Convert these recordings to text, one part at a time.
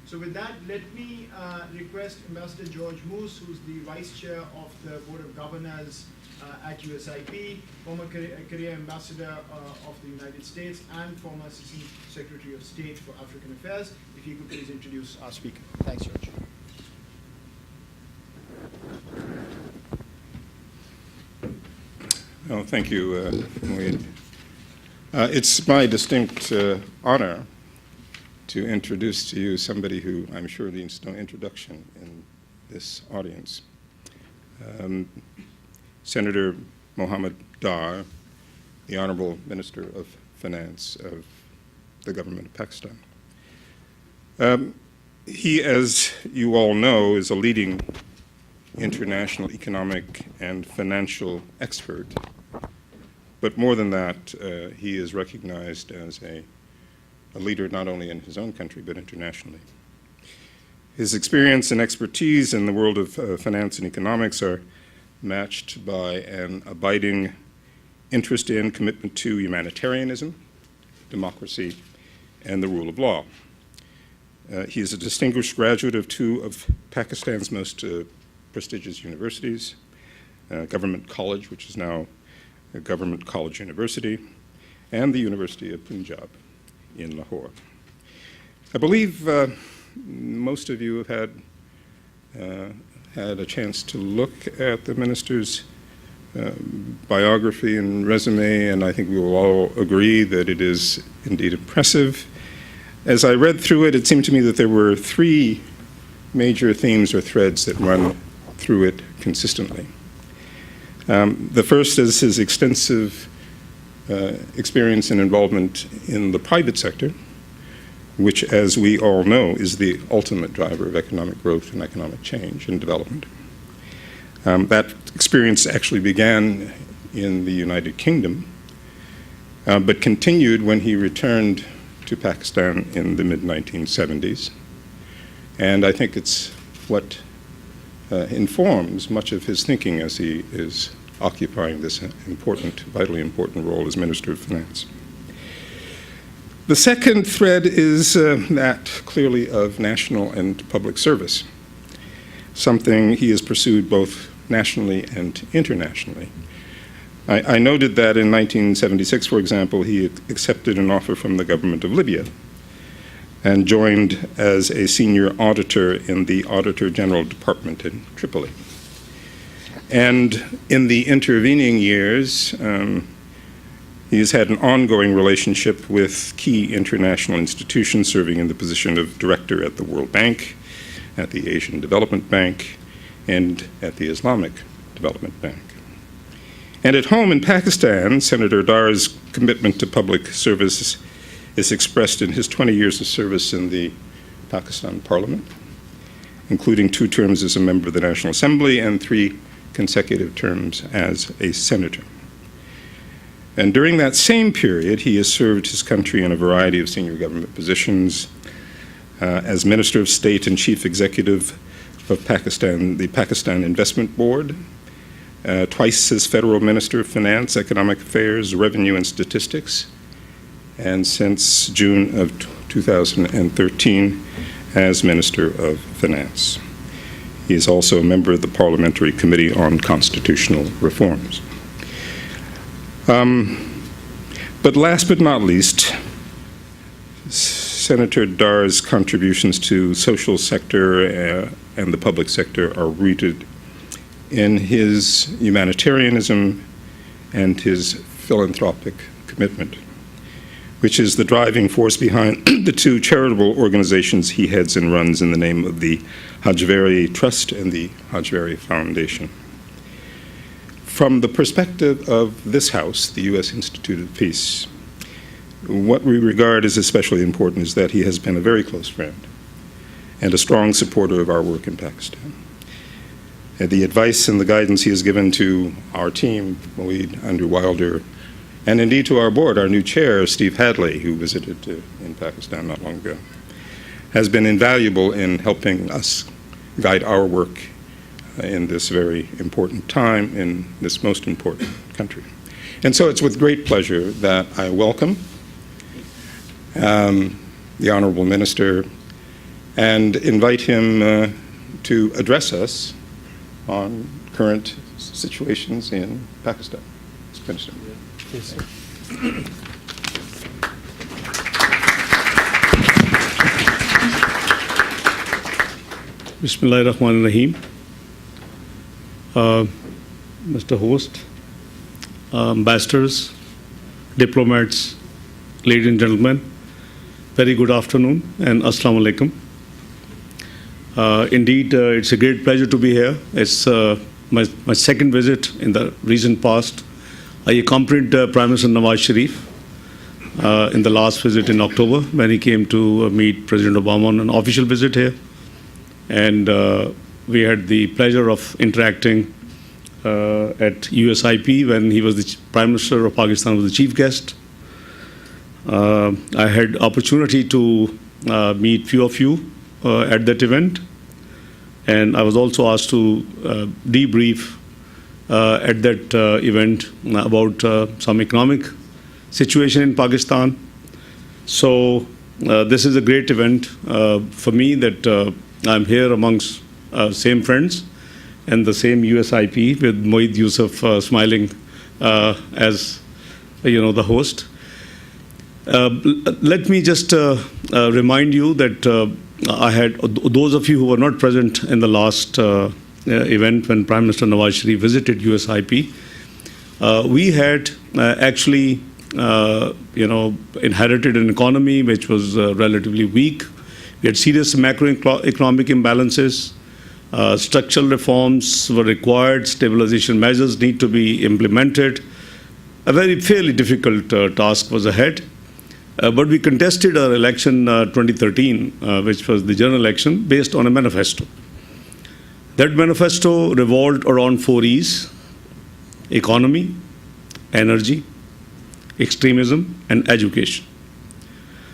So with that, let me request Ambassador George Moose, who's the Vice Chair of the Board of Governors at USIP, former career Ambassador of the United States, and former Assistant Secretary of State for African Affairs. If you could please introduce our speaker. Thanks, George. Oh, thank you, Moeed. It's my distinct honor to introduce to you somebody who I'm sure needs no introduction in this audience. Senator Mohammed Dar, the Honorable Minister of Finance of the government of Pakistan. He, as you all know, is a leading international economic and financial expert. But more than that, he is recognized as a leader not only in his own country, but internationally. His experience and expertise in the world of finance and economics are matched by an abiding interest in, commitment to humanitarianism, democracy, and the rule of law. He is a distinguished graduate of two of Pakistan's most prestigious universities, Government College, which is now Government College University, and the University of Punjab in Lahore. I believe most of you have had a chance to look at the minister's biography and resume, and I think we will all agree that it is indeed impressive. As I read through it, it seemed to me that there were three major themes or threads that run through it consistently. The first is his extensive experience and involvement in the private sector, which, as we all know, is the ultimate driver of economic growth and economic change and development. That experience actually began in the United Kingdom, but continued when he returned to Pakistan in the mid-1970s. And I think it's what informs much of his thinking as he is occupying this important, vitally important role as Minister of Finance. The second thread is that clearly of national and public service, something he has pursued both nationally and internationally. I noted that in 1976, for example, he accepted an offer from the government of Libya and joined as a senior auditor in the Auditor General Department in Tripoli. And in the intervening years, he has had an ongoing relationship with key international institutions, serving in the position of director at the World Bank, at the Asian Development Bank, and at the Islamic Development Bank. And at home in Pakistan, Senator Dar's commitment to public service is expressed in his 20 years of service in the Pakistan Parliament, including 2 terms as a member of the National Assembly and 3 consecutive terms as a senator. And during that same period, he has served his country in a variety of senior government positions as Minister of State and Chief Executive of Pakistan, the Pakistan Investment Board, twice as Federal Minister of Finance, Economic Affairs, Revenue and Statistics, and since June of 2013 as Minister of Finance. He is also a member of the Parliamentary Committee on Constitutional Reforms. But last but not least, Senator Dar's contributions to social sector and the public sector are rooted in his humanitarianism and his philanthropic commitment, which is the driving force behind the 2 charitable organizations he heads and runs in the name of the Hajvari Trust and the Hajvari Foundation. From the perspective of this House, the U.S. Institute of Peace, what we regard as especially important is that he has been a very close friend and a strong supporter of our work in Pakistan. The advice and the guidance he has given to our team, Moeed, Andrew Wilder, and indeed to our board, our new chair, Steve Hadley, who visited in Pakistan not long ago, has been invaluable in helping us guide our work in this very important time in this most important country. And so it's with great pleasure that I welcome the Honorable Minister and invite him to address us on current situations in Pakistan. Minister. Yes, sir. Bismillahirrahmanirrahim. Mr. Host, ambassadors, diplomats, ladies and gentlemen, very good afternoon and assalamu alaikum. Indeed, it's a great pleasure to be here. It's my second visit in the recent past. I accompanied Prime Minister Nawaz Sharif in the last visit in October when he came to meet President Obama on an official visit here. And we had the pleasure of interacting at USIP when he was the Prime Minister of Pakistan, was the chief guest. I had opportunity to meet few of you at that event, and I was also asked to debrief at that event about some economic situation in Pakistan. So this is a great event for me that I'm here amongst same friends and the same USIP with Moeed Yusuf smiling as the host. Let me just remind you that I had those of you who were not present in the last event when Prime Minister Nawaz Sharif visited USIP. We had actually inherited an economy which was relatively weak. We had serious macroeconomic imbalances. Structural reforms were required. Stabilization measures need to be implemented. A fairly difficult task was ahead. But we contested our election 2013, which was the general election, based on a manifesto. That manifesto revolved around 4 E's: economy, energy, extremism, and education.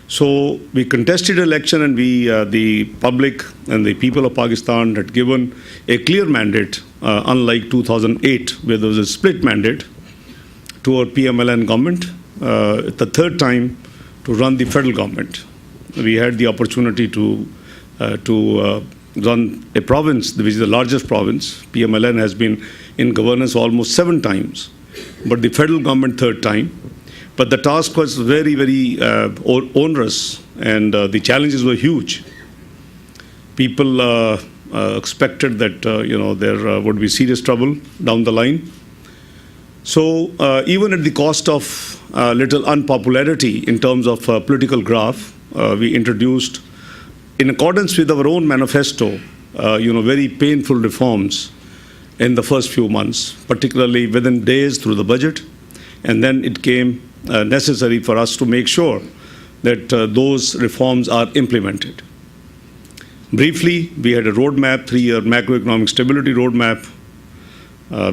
So we contested election, and the public and the people of Pakistan had given a clear mandate, unlike 2008, where there was a split mandate to our PMLN government, the third time to run the federal government. We had the opportunity to run a province, which is the largest province. PMLN has been in governance almost 7 times, but the federal government third time. But the task was very, very onerous, and the challenges were huge. People expected that there would be serious trouble down the line. So even at the cost of little unpopularity in terms of political graph, we introduced, in accordance with our own manifesto, very painful reforms in the first few months, particularly within days through the budget, and then it came necessary for us to make sure that those reforms are implemented. Briefly, we had a roadmap, 3-year macroeconomic stability roadmap,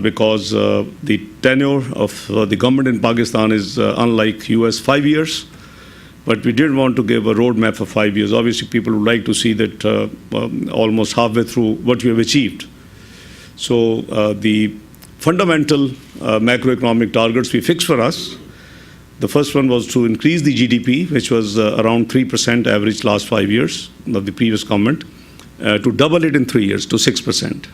because the tenure of the government in Pakistan is unlike US 5 years, but we didn't want to give a roadmap for 5 years. Obviously, people would like to see that almost halfway through what we have achieved. So the fundamental macroeconomic targets we fixed for us, the first one was to increase the GDP, which was around 3% average last 5 years of the previous government, to double it in 3 years to 6%.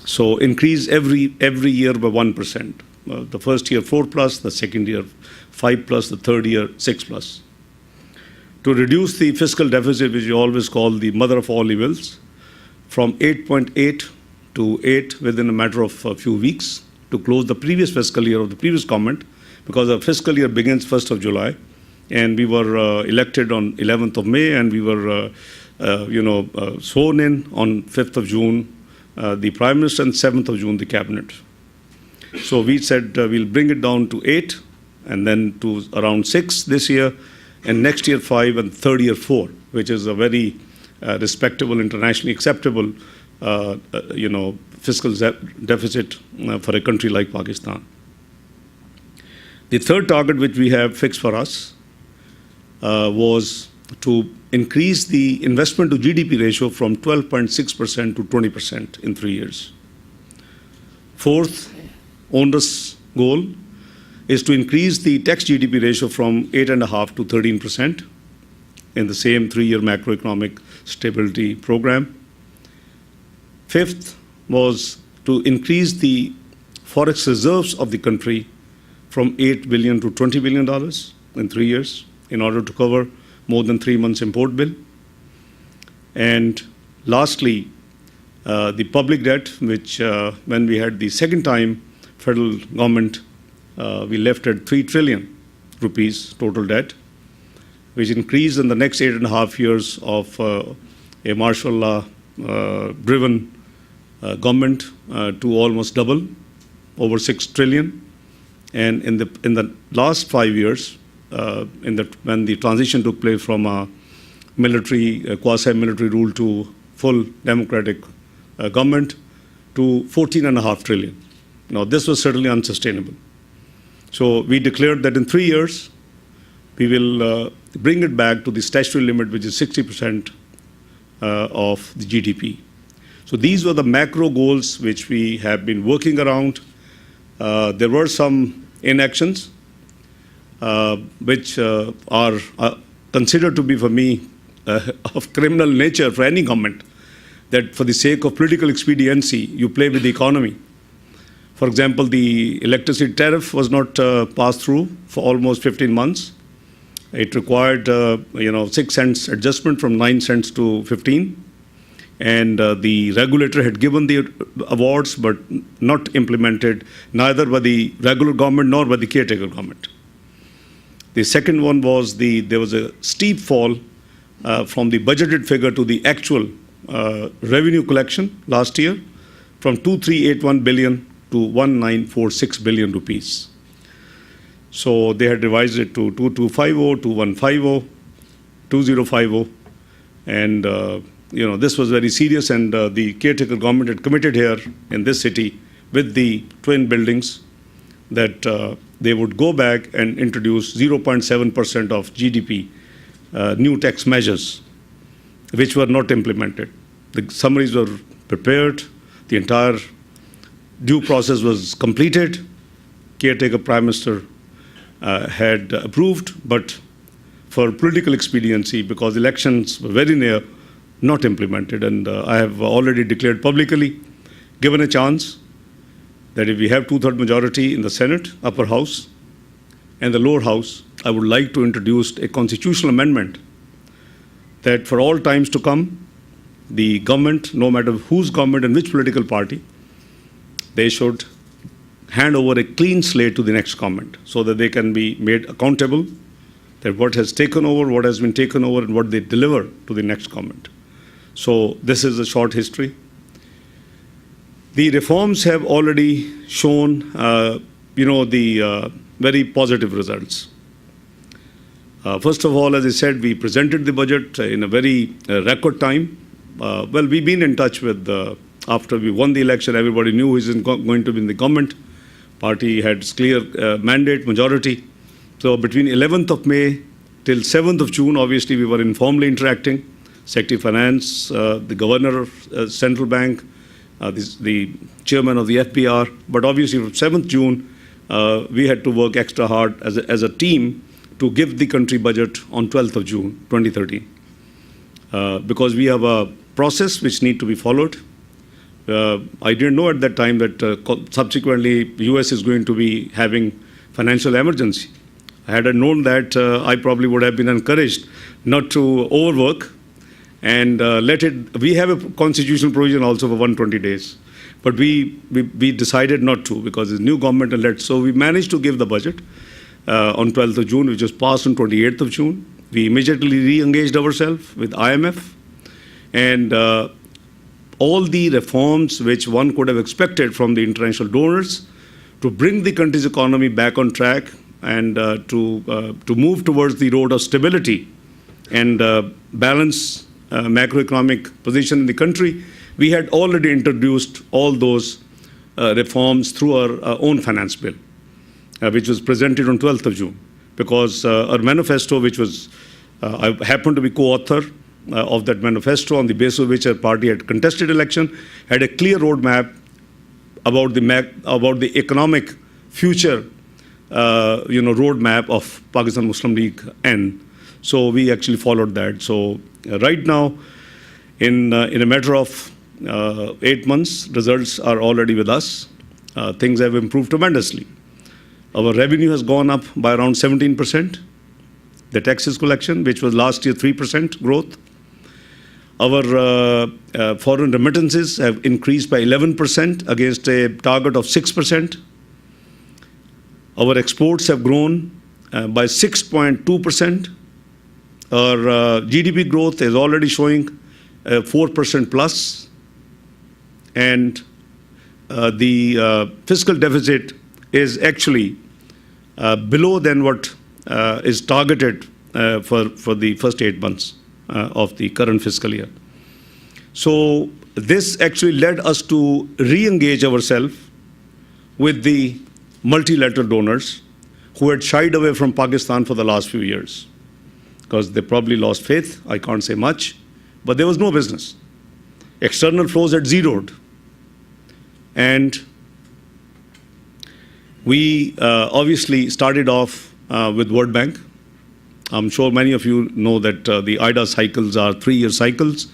So increase every year by 1%. The first year 4+, the second year 5+, the third year 6+. To reduce the fiscal deficit, which we always call the mother of all evils, from 8.8 to 8 within a matter of a few weeks, to close the previous fiscal year of the previous government, because our fiscal year begins 1st of July, and we were elected on 11th of May, and we were sworn in on 5th of June, the Prime Minister, and 7th of June, the Cabinet. So we said we'll bring it down to 8, and then to around 6 this year, and next year 5, and third year 4, which is a very respectable, internationally acceptable, fiscal deficit for a country like Pakistan. The third target which we have fixed for us was to increase the investment to GDP ratio from 12.6% to 20% in 3 years. Fourth onerous goal is to increase the tax GDP ratio from 8.5% to 13%. in the same 3-year macroeconomic stability program. Fifth was to increase the forex reserves of the country from $8 billion to $20 billion in 3 years in order to cover more than 3 months import bill. And lastly, the public debt, which when we had the second time federal government, we left at 3 trillion rupees total debt, which increased in the next 8.5 years of a martial law driven government to almost double, over 6 trillion. And in the last 5 years, when the transition took place from a military, quasi-military rule to full democratic government, to 14.5 trillion. Now, this was certainly unsustainable. So we declared that in 3 years, we will bring it back to the statutory limit, which is 60% of the GDP. So these were the macro goals which we have been working around. There were some inactions, which are considered to be, for me, of criminal nature for any government, that for the sake of political expediency, you play with the economy. For example, the electricity tariff was not passed through for almost 15 months. It required, 6 cents adjustment from 9 cents to 15. And the regulator had given the awards, but not implemented, neither by the regular government nor by the caretaker government. The second one was there was a steep fall from the budgeted figure to the actual revenue collection last year, from 2,381 billion to 1,946 billion rupees. So they had revised it to 2,250, 2,150, 2,050, and this was very serious, and the caretaker government had committed here in this city with the twin buildings that they would go back and introduce 0.7% of GDP new tax measures, which were not implemented. The summaries were prepared, the entire due process was completed, caretaker Prime Minister had approved, but for political expediency, because elections were very near, not implemented. And I have already declared publicly, given a chance, that if we have 2/3 majority in the Senate, upper house, and the lower house, I would like to introduce a constitutional amendment that for all times to come, the government, no matter whose government and which political party, they should hand over a clean slate to the next government so that they can be made accountable that what has taken over, what has been taken over, and what they deliver to the next government. So this is a short history. The reforms have already shown, the very positive results. First of all, as I said, we presented the budget in a very record time. We've been in touch with, after we won the election, everybody knew who is going to be in the government. Party had clear mandate, majority. So between 11th of May till 7th of June, obviously we were informally interacting. Secretary of Finance, the Governor of Central Bank, the Chairman of the FPR. But obviously from 7th June, we had to work extra hard as a team to give the country budget on 12th of June, 2013. Because we have a process which need to be followed. I didn't know at that time that subsequently US is going to be having financial emergency. Had I known that, I probably would have been encouraged not to overwork and we have a constitutional provision also for 120 days. But we decided not to because it's new government and so we managed to give the budget on 12th of June, which was passed on 28th of June. We immediately re-engaged ourselves with IMF and all the reforms which one could have expected from the international donors to bring the country's economy back on track and to move towards the road of stability and balance macroeconomic position in the country. We had already introduced all those reforms through our own finance bill, which was presented on 12th of June, because our manifesto, which was, I happened to be co-author of that manifesto, on the basis of which our party had contested election, had a clear roadmap about the economic future, roadmap of Pakistan Muslim League N. So we actually followed that. So right now, in a matter of 8 months, results are already with us. Things have improved tremendously. Our revenue has gone up by around 17%. The taxes collection, which was last year 3% growth. Our foreign remittances have increased by 11% against a target of 6%. Our exports have grown by 6.2%. Our GDP growth is already showing 4% plus. And the fiscal deficit is actually below than what is targeted for the first 8 months of the current fiscal year. So this actually led us to re-engage ourselves with the multilateral donors who had shied away from Pakistan for the last few years because they probably lost faith. I can't say much, but there was no business. External flows had zeroed. And we obviously started off with World Bank. I'm sure many of you know that the IDA cycles are 3-year cycles.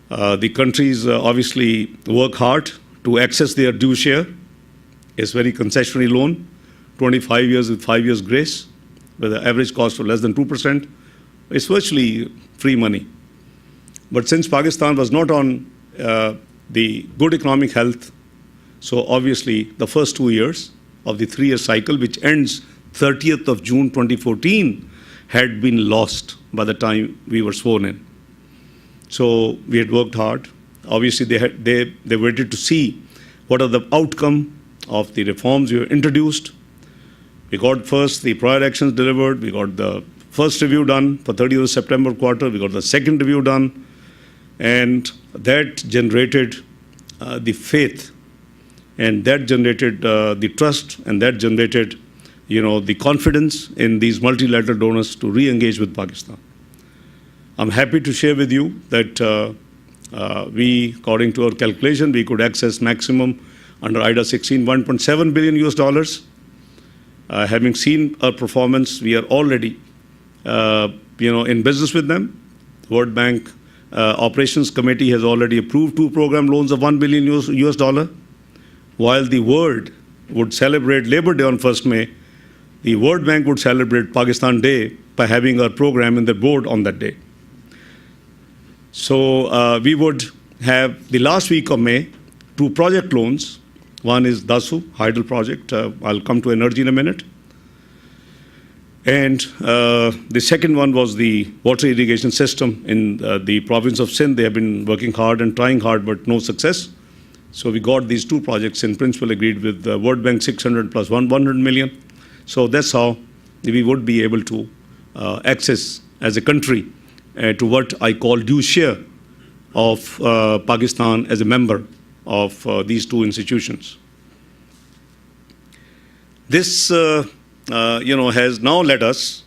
The countries obviously work hard to access their due share. It's very concessionary loan, 25 years with 5 years grace, with an average cost of less than 2%. It's virtually free money. But since Pakistan was not on the good economic health, so obviously the first 2 years of the 3-year cycle, which ends 30th of June 2014, had been lost by the time we were sworn in. So we had worked hard. Obviously, they waited to see what are the outcome of the reforms we were introduced. We got first the prior actions delivered. We got the first review done for 30th of September quarter. We got the second review done. And that generated the faith, and that generated the trust, and that generated, the confidence in these multilateral donors to re-engage with Pakistan. I'm happy to share with you that we, according to our calculation, we could access maximum under IDA 16, $1.7 billion US. Having seen our performance, we are already, in business with them. World Bank Operations Committee has already approved 2 program loans of $1 billion US. While the world would celebrate Labor Day on 1st May, the World Bank would celebrate Pakistan Day by having our program in their board on that day. So we would have the last week of May 2 project loans. One is Dasu, Hydel project. I'll come to energy in a minute. And the second one was the water irrigation system in the province of Sindh. They have been working hard and trying hard, but no success. So we got these 2 projects in principle agreed with the World Bank 600 plus 100 million. So that's how we would be able to access as a country to what I call due share of Pakistan as a member of these 2 institutions. This, has now led us,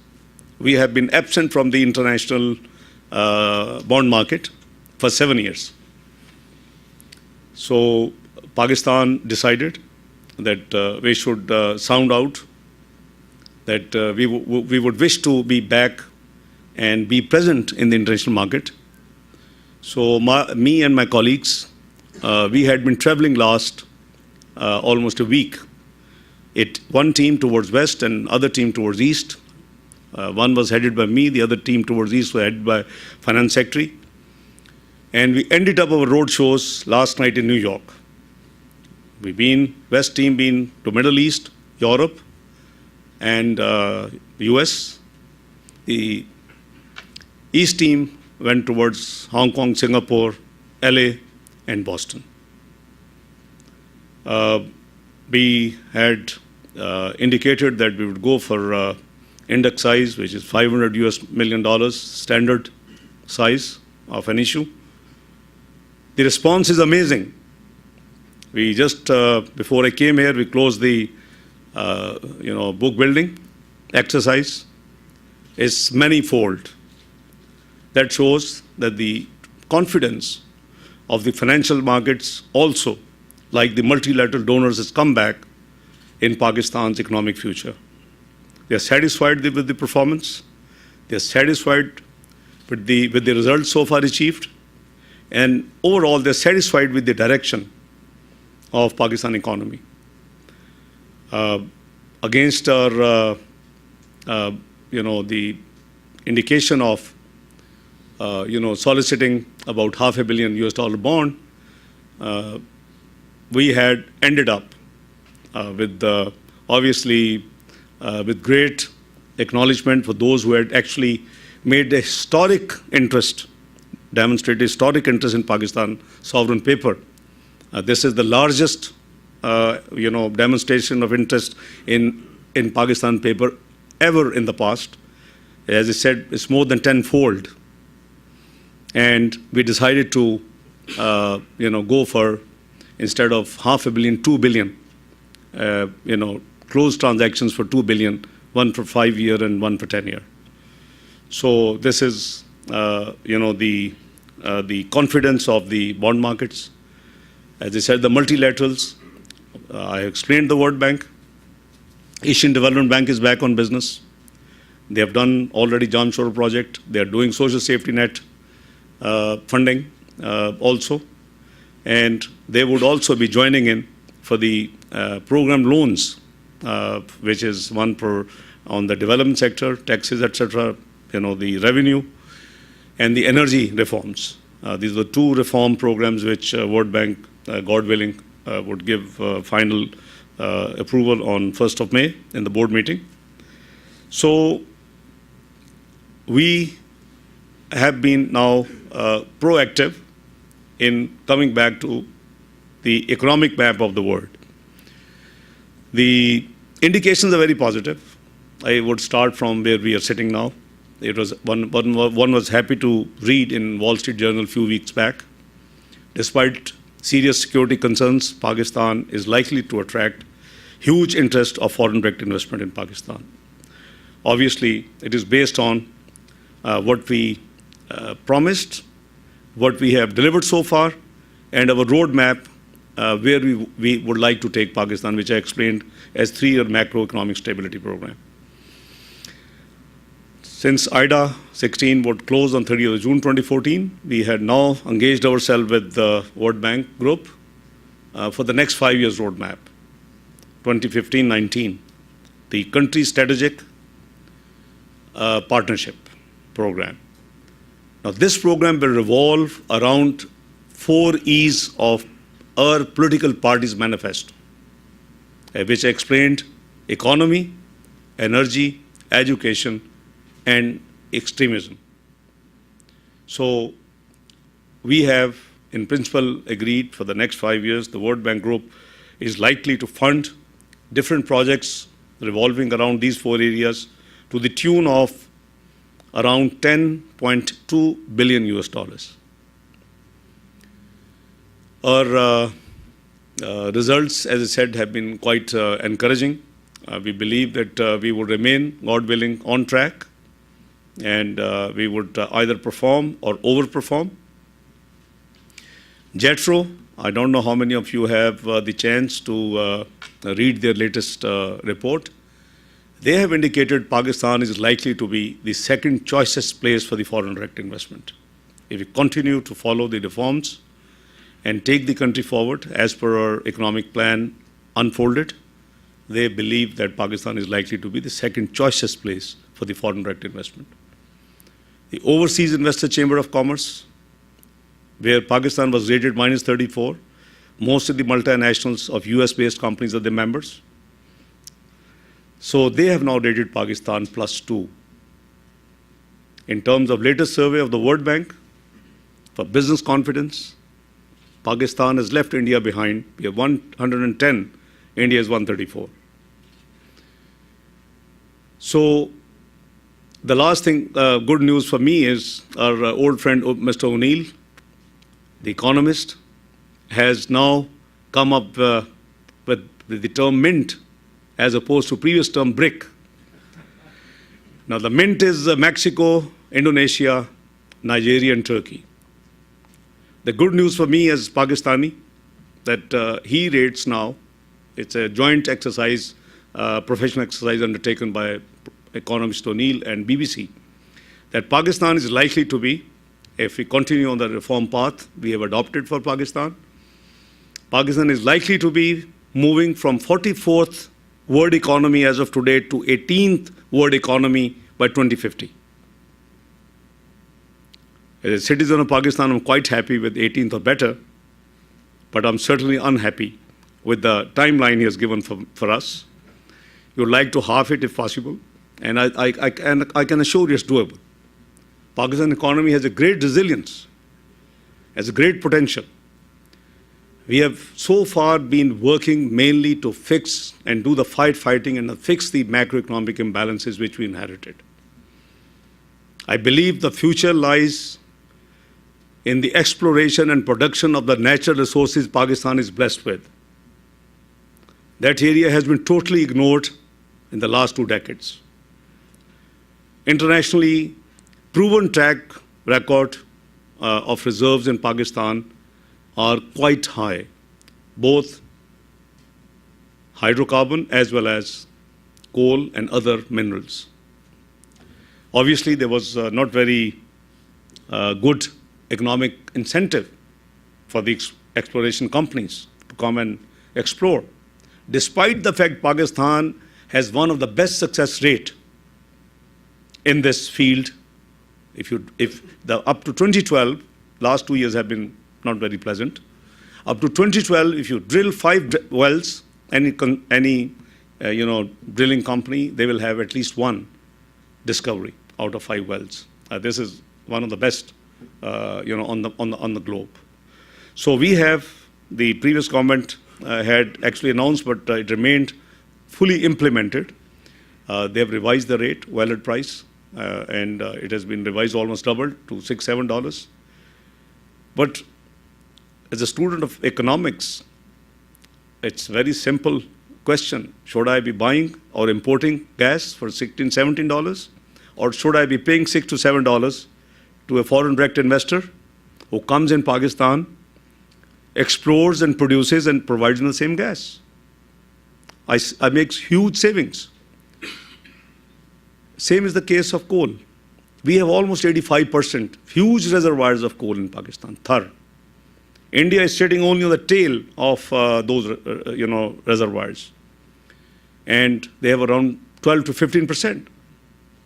we have been absent from the international bond market for 7 years. So Pakistan decided that we should sound out, that we would wish to be back and be present in the international market. So me and my colleagues, we had been traveling last almost a week. One team towards west and other team towards east. One was headed by me, the other team towards east was headed by Finance Secretary. And we ended up our road shows last night in New York. West team been to Middle East, Europe, and US. The East team went towards Hong Kong, Singapore, LA, and Boston. We had indicated that we would go for index size, which is $500 million standard size of an issue. The response is amazing. We just, before I came here, we closed the, book building exercise. It's manifold. That shows that the confidence of the financial markets also, like the multilateral donors, has come back in Pakistan's economic future. They are satisfied with the performance. They're satisfied with the results so far achieved, and overall they're satisfied with the direction of Pakistan economy. Against our, the indication of, soliciting about $500 million bond, we had ended up with obviously with great acknowledgement for those who had actually made a historic interest, demonstrated historic interest in Pakistan sovereign paper. This is the largest, demonstration of interest in Pakistan paper ever in the past. As I said, it's more than tenfold. And we decided to, go for, instead of $500 million, $2 billion, close transactions for $2 billion, one for 5 year and one for 10 year. So this is, the confidence of the bond markets. As I said, the multilaterals, I explained the World Bank. Asian Development Bank is back on business. They have done already Jamshoro project. They are doing social safety net funding also. And they would also be joining in for the program loans, which is one for on the development sector, taxes, etc., the revenue, and the energy reforms. These are the two reform programs which World Bank, God willing, would give final approval on 1st of May in the board meeting. So we have been now proactive in coming back to the economic map of the world. The indications are very positive. I would start from where we are sitting now. It was one was happy to read in Wall Street Journal a few weeks back. Despite serious security concerns, Pakistan is likely to attract huge interest of foreign direct investment in Pakistan. Obviously, it is based on what we promised, what we have delivered so far, and our roadmap where we would like to take Pakistan, which I explained as 3-year macroeconomic stability program. Since IDA 16 would close on 30th of June 2014, we had now engaged ourselves with the World Bank Group for the next 5 years roadmap, 2015-19, the country strategic partnership program. Now, this program will revolve around 4 E's of our political party's manifesto, which I explained: economy, energy, education, and extremism. So we have, in principle, agreed for the next 5 years, the World Bank Group is likely to fund different projects revolving around these 4 areas to the tune of around $10.2 billion US. Our results, as I said, have been quite encouraging. We believe that we will remain, God willing, on track, and we would either perform or overperform. JETRO, I don't know how many of you have the chance to read their latest report. They have indicated Pakistan is likely to be the second choicest place for the foreign direct investment. If we continue to follow the reforms and take the country forward as per our economic plan unfolded, they believe that Pakistan is likely to be the second choicest place for the foreign direct investment. The Overseas Investor Chamber of Commerce, where Pakistan was rated -34, most of the multinationals of US-based companies are the members. So they have now rated Pakistan +2. In terms of latest survey of the World Bank, for business confidence, Pakistan has left India behind. We have 110, India is 134. So the last thing, good news for me is our old friend, Mr. O'Neill, the economist, has now come up with the term mint as opposed to previous term BRIC. Now the mint is Mexico, Indonesia, Nigeria, and Turkey. The good news for me as Pakistani, that he rates now, it's a joint exercise, professional exercise undertaken by economist O'Neill and BBC. that Pakistan is likely to be, if we continue on the reform path we have adopted for Pakistan, Pakistan is likely to be moving from 44th world economy as of today to 18th world economy by 2050. As a citizen of Pakistan, I'm quite happy with 18th or better, but I'm certainly unhappy with the timeline he has given for us. We would like to halve it if possible, and I can assure you it's doable. Pakistan economy has a great resilience, has a great potential. We have so far been working mainly to fix and do the fighting and fix the macroeconomic imbalances which we inherited. I believe the future lies in the exploration and production of the natural resources Pakistan is blessed with. That area has been totally ignored in the last 2 decades. Internationally proven track record of reserves in Pakistan are quite high, both hydrocarbon as well as coal and other minerals. Obviously, there was not very good economic incentive for the exploration companies to come and explore. Despite the fact Pakistan has one of the best success rate in this field, up to 2012, last 2 years have been not very pleasant. Up to 2012, if you drill 5 wells, any drilling company, they will have at least 1 discovery out of 5 wells. This is one of the best, on the globe. So we have, the previous government had actually announced, but it remained fully implemented. They have revised the rate, valid price, and it has been revised almost doubled to $6-7. But as a student of economics, it's a very simple question. Should I be buying or importing gas for $16-17? Or should I be paying $6 to $7 to a foreign direct investor who comes in Pakistan, explores and produces and provides the same gas? I make huge savings. Same is the case of coal. We have almost 85% huge reservoirs of coal in Pakistan, Thar. India is sitting only on the tail of those reservoirs, and they have around 12 to 15%.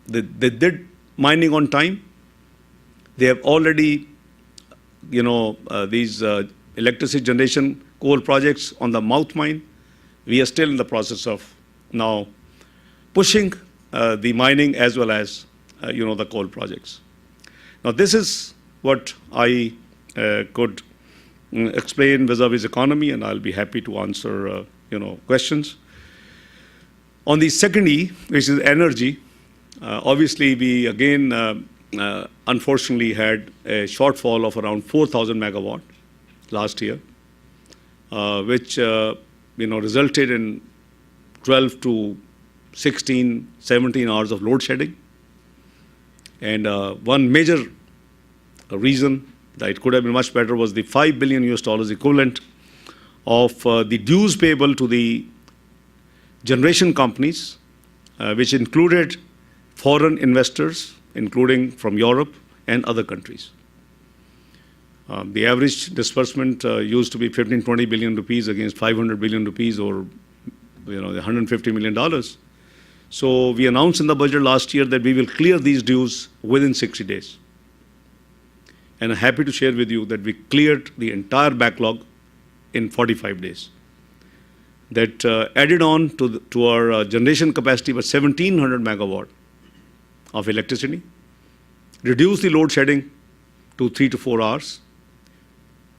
They did mining on time. They have already, these electricity generation coal projects on the Mouth Mine. We are still in the process of now pushing the mining as well as the coal projects. Now this is what I could explain vis-a-vis economy, and I'll be happy to answer questions. On the second E, which is energy, obviously we again unfortunately had a shortfall of around 4,000 megawatt last year, which resulted in 12 to 16, 17 hours of load shedding. And one major reason that it could have been much better was the $5 billion equivalent of the dues payable to the generation companies, which included foreign investors, including from Europe and other countries. The average disbursement used to be 15-20 billion rupees against 500 billion rupees, or $150 million. So we announced in the budget last year that we will clear these dues within 60 days. And I'm happy to share with you that we cleared the entire backlog in 45 days. That added on to our generation capacity was 1,700 megawatt of electricity, reduced the load shedding to 3 to 4 hours.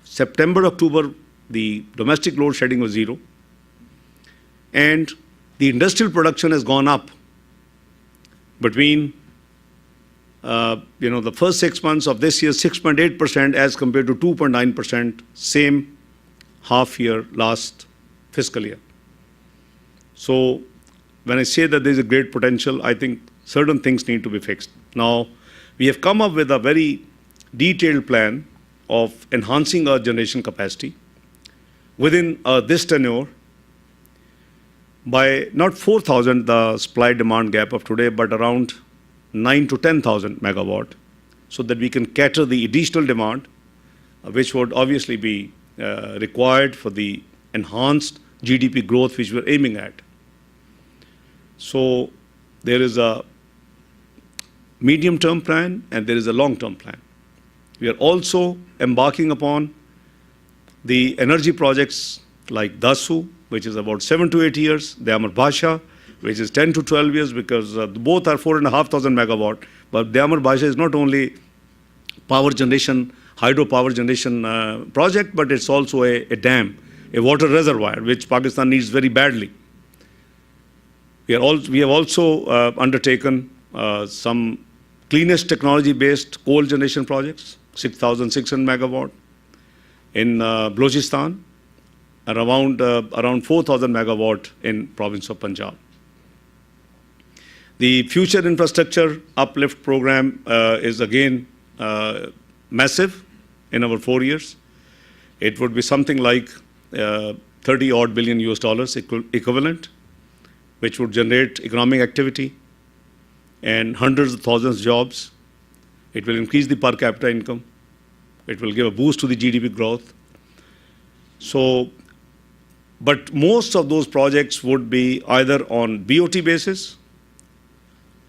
September, October, the domestic load shedding was 0. And the industrial production has gone up between the first 6 months of this year, 6.8% as compared to 2.9% same half year last fiscal year. So when I say that there is a great potential, I think certain things need to be fixed. Now, we have come up with a very detailed plan of enhancing our generation capacity within this tenure by not 4,000, the supply-demand gap of today, but around 9 to 10,000 megawatt, so that we can cater the additional demand, which would obviously be required for the enhanced GDP growth which we're aiming at. So there is a medium-term plan and there is a long-term plan. We are also embarking upon the energy projects like Dasu, which is about 7 to 8 years, the Amar Bhasha, which is 10 to 12 years, because both are 4,500 megawatt. But the Amar Bhasha is not only power generation, hydropower generation project, but it's also a dam, a water reservoir, which Pakistan needs very badly. We have also undertaken some cleanest technology-based coal generation projects, 6,600 megawatt in Balochistan, and around 4,000 megawatt in province of Punjab. The future infrastructure uplift program is again massive in our 4 years. It would be something like 30 odd billion US dollars equivalent, which would generate economic activity and hundreds of thousands of jobs. It will increase the per capita income. It will give a boost to the GDP growth. So, but most of those projects would be either on BOT basis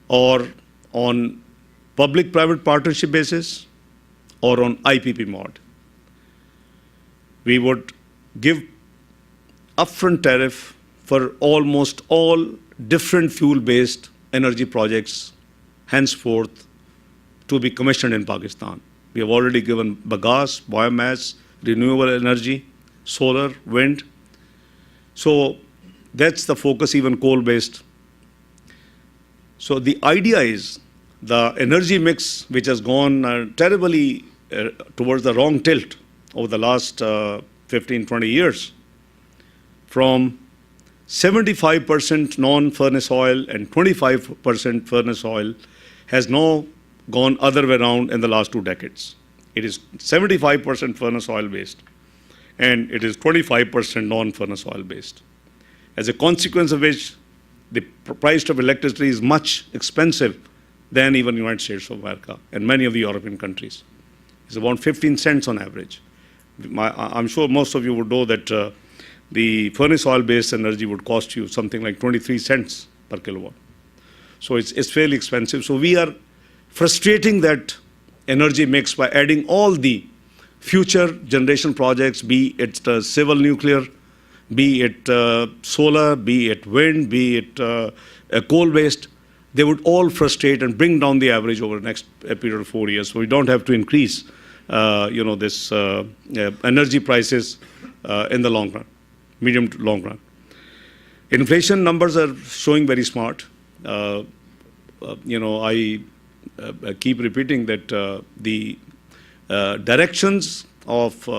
or on public-private partnership basis or on IPP mod. We would give upfront tariff for almost all different fuel-based energy projects henceforth to be commissioned in Pakistan. We have already given bagasse, biomass, renewable energy, solar, wind. So that's the focus, even coal-based. So the idea is the energy mix, which has gone terribly towards the wrong tilt over the last 15, 20 years, from 75% non-furnace oil and 25% furnace oil, has now gone other way around in the last 2 decades. It is 75% furnace oil based and it is 25% non-furnace oil based. As a consequence of which, the price of electricity is much expensive than even United States of America and many of the European countries. It's about 15 cents on average. I'm sure most of you would know that the furnace oil-based energy would cost you something like 23 cents per kilowatt. So it's fairly expensive. So we are frustrating that energy mix by adding all the future generation projects, be it civil nuclear, be it solar, be it wind, be it coal-based. They would all frustrate and bring down the average over the next period of 4 years. So we don't have to increase, this energy prices in the long run, medium to long run. Inflation numbers are showing very smart. I keep repeating that the directions of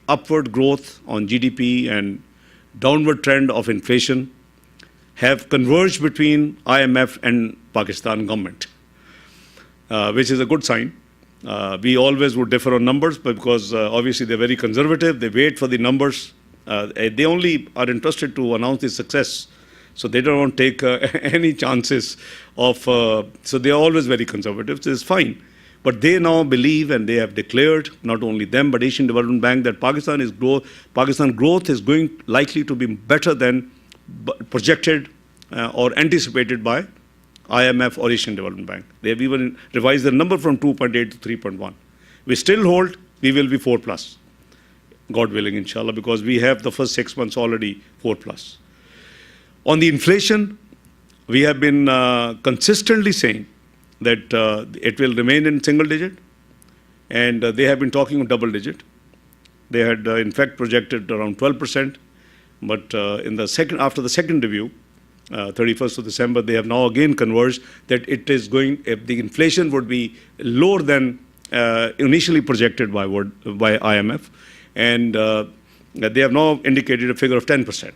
upward growth on GDP and downward trend of inflation have converged between IMF and Pakistan government, which is a good sign. We always would differ on numbers, but because obviously they're very conservative, they wait for the numbers. They only are interested to announce the success, so they don't want to take any chances of, so they are always very conservative, so it's fine. But they now believe, and they have declared, not only them, but Asian Development Bank, that Pakistan growth is likely to be better than projected or anticipated by IMF or Asian Development Bank. They have even revised the number from 2.8 to 3.1. We still hold, we will be 4 plus, God willing, inshallah, because we have the first 6 months already 4 plus. On the inflation, we have been consistently saying that it will remain in single digit, and they have been talking of double digit. They had in fact projected around 12%, but after the second review, 31st of December, they have now again converged that it is going, if the inflation would be lower than initially projected by IMF, and they have now indicated a figure of 10%.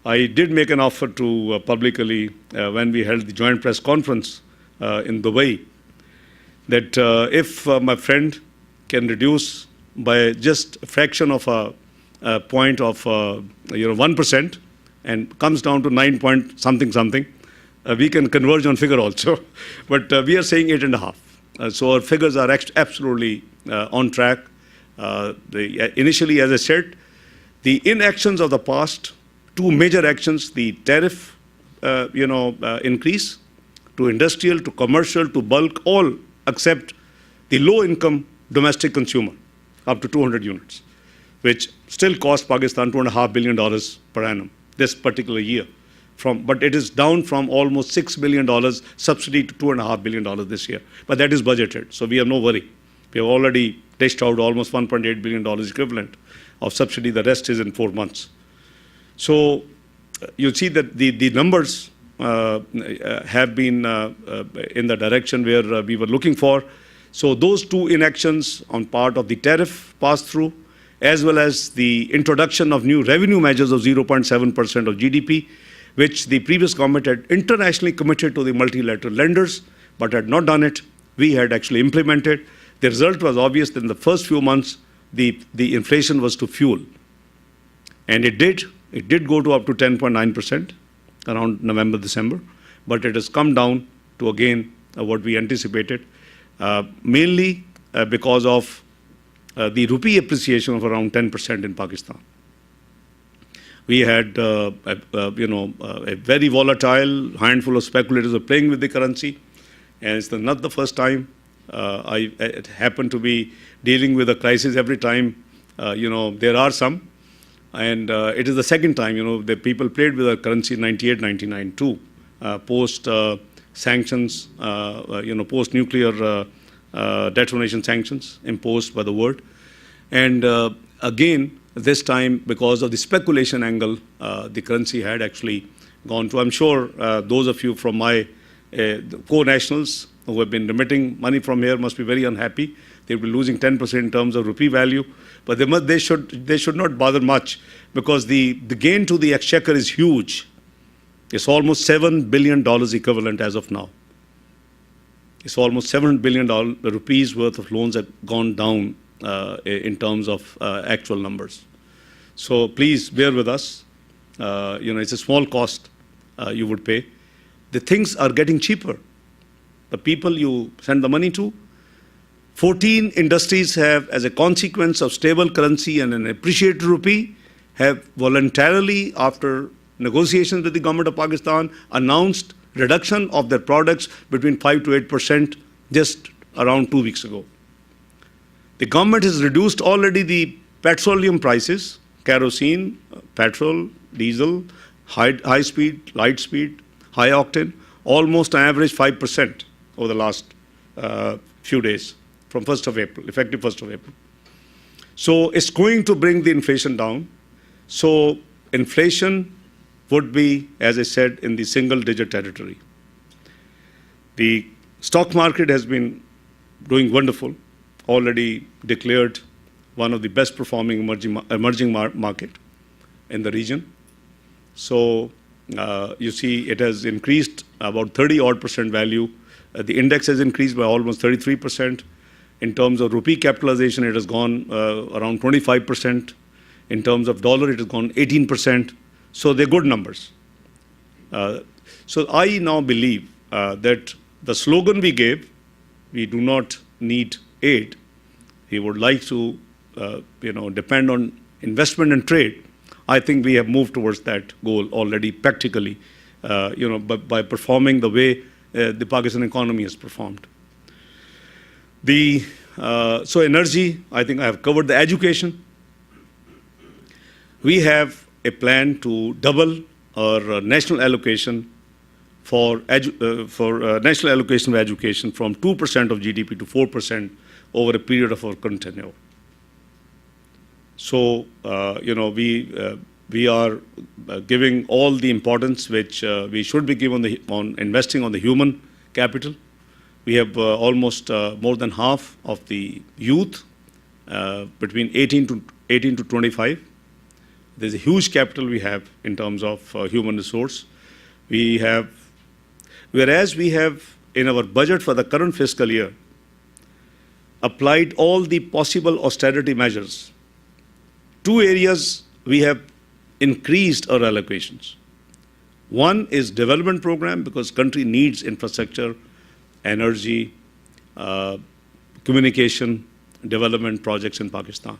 I did make an offer to publicly when we held the joint press conference in Dubai that if my friend can reduce by just a fraction of a point of 1% and comes down to 9 point something, We can converge on figure also, but we are saying 8.5. So our figures are absolutely on track. Initially, as I said, the inactions of the past, two major actions, the tariff increase to industrial, to commercial, to bulk, all except the low-income domestic consumer, up to 200 units, which still cost Pakistan $2.5 billion per annum this particular year. But it is down from almost $6 billion subsidy to $2.5 billion this year. But that is budgeted, so we have no worry. We have already dished out almost $1.8 billion equivalent of subsidy. The rest is in 4 months. So you see that the numbers have been in the direction where we were looking for. So those two inactions on part of the tariff pass-through, as well as the introduction of new revenue measures of 0.7% of GDP, which the previous government had internationally committed to the multilateral lenders, but had not done it. We had actually implemented. The result was obvious that in the first few months, the inflation was to fuel. And it did. It did go to up to 10.9% around November, December, but it has come down to, again, what we anticipated, mainly because of the rupee appreciation of around 10% in Pakistan. We had, a very volatile handful of speculators were playing with the currency, and it's not the first time. I happen to be dealing with a crisis every time. There are some, and it is the second time. The people played with our currency in 98, 99 too, post sanctions, post nuclear detonation sanctions imposed by the world, and again. This time, because of the speculation angle, the currency had actually gone to, I'm sure those of you from my co-nationals who have been remitting money from here must be very unhappy. They'll be losing 10% in terms of rupee value, but they should not bother much, because the gain to the exchequer is huge. It's almost $7 billion equivalent as of now. It's almost $7 billion rupees worth of loans have gone down in terms of actual numbers. So please bear with us. It's a small cost you would pay. The things are getting cheaper. The people you send the money to, 14 industries have, as a consequence of stable currency and an appreciated rupee, have voluntarily, after negotiations with the government of Pakistan, announced reduction of their products between 5 to 8% just around 2 weeks ago. The government has reduced already the petroleum prices, kerosene, petrol, diesel, high speed, light speed, high octane, almost on average 5% over the last few days from 1st of April, effective 1st of April. So it's going to bring the inflation down. So inflation would be, as I said, in the single-digit territory. The stock market has been doing wonderful. Already declared one of the best performing emerging market in the region. So you see it has increased about 30% value. The index has increased by almost 33%. In terms of rupee capitalization, it has gone around 25%. In terms of dollar, it has gone 18%. So they're good numbers. So I now believe that the slogan we gave, we do not need aid, he would like to, depend on investment and trade. I think we have moved towards that goal already practically, by performing the way the Pakistan economy has performed. So energy, I think I have covered. The education, we have a plan to double our national allocation for national allocation of education from 2% of GDP to 4% over a period of our current tenure. So, we are giving all the importance which we should be given on investing on the human capital. We have almost more than half of the youth between 18 to 25. There's a huge capital we have in terms of human resource. Whereas we have in our budget for the current fiscal year applied all the possible austerity measures. 2 areas we have increased our allocations. One is development program, because country needs infrastructure, energy, communication, development projects in Pakistan.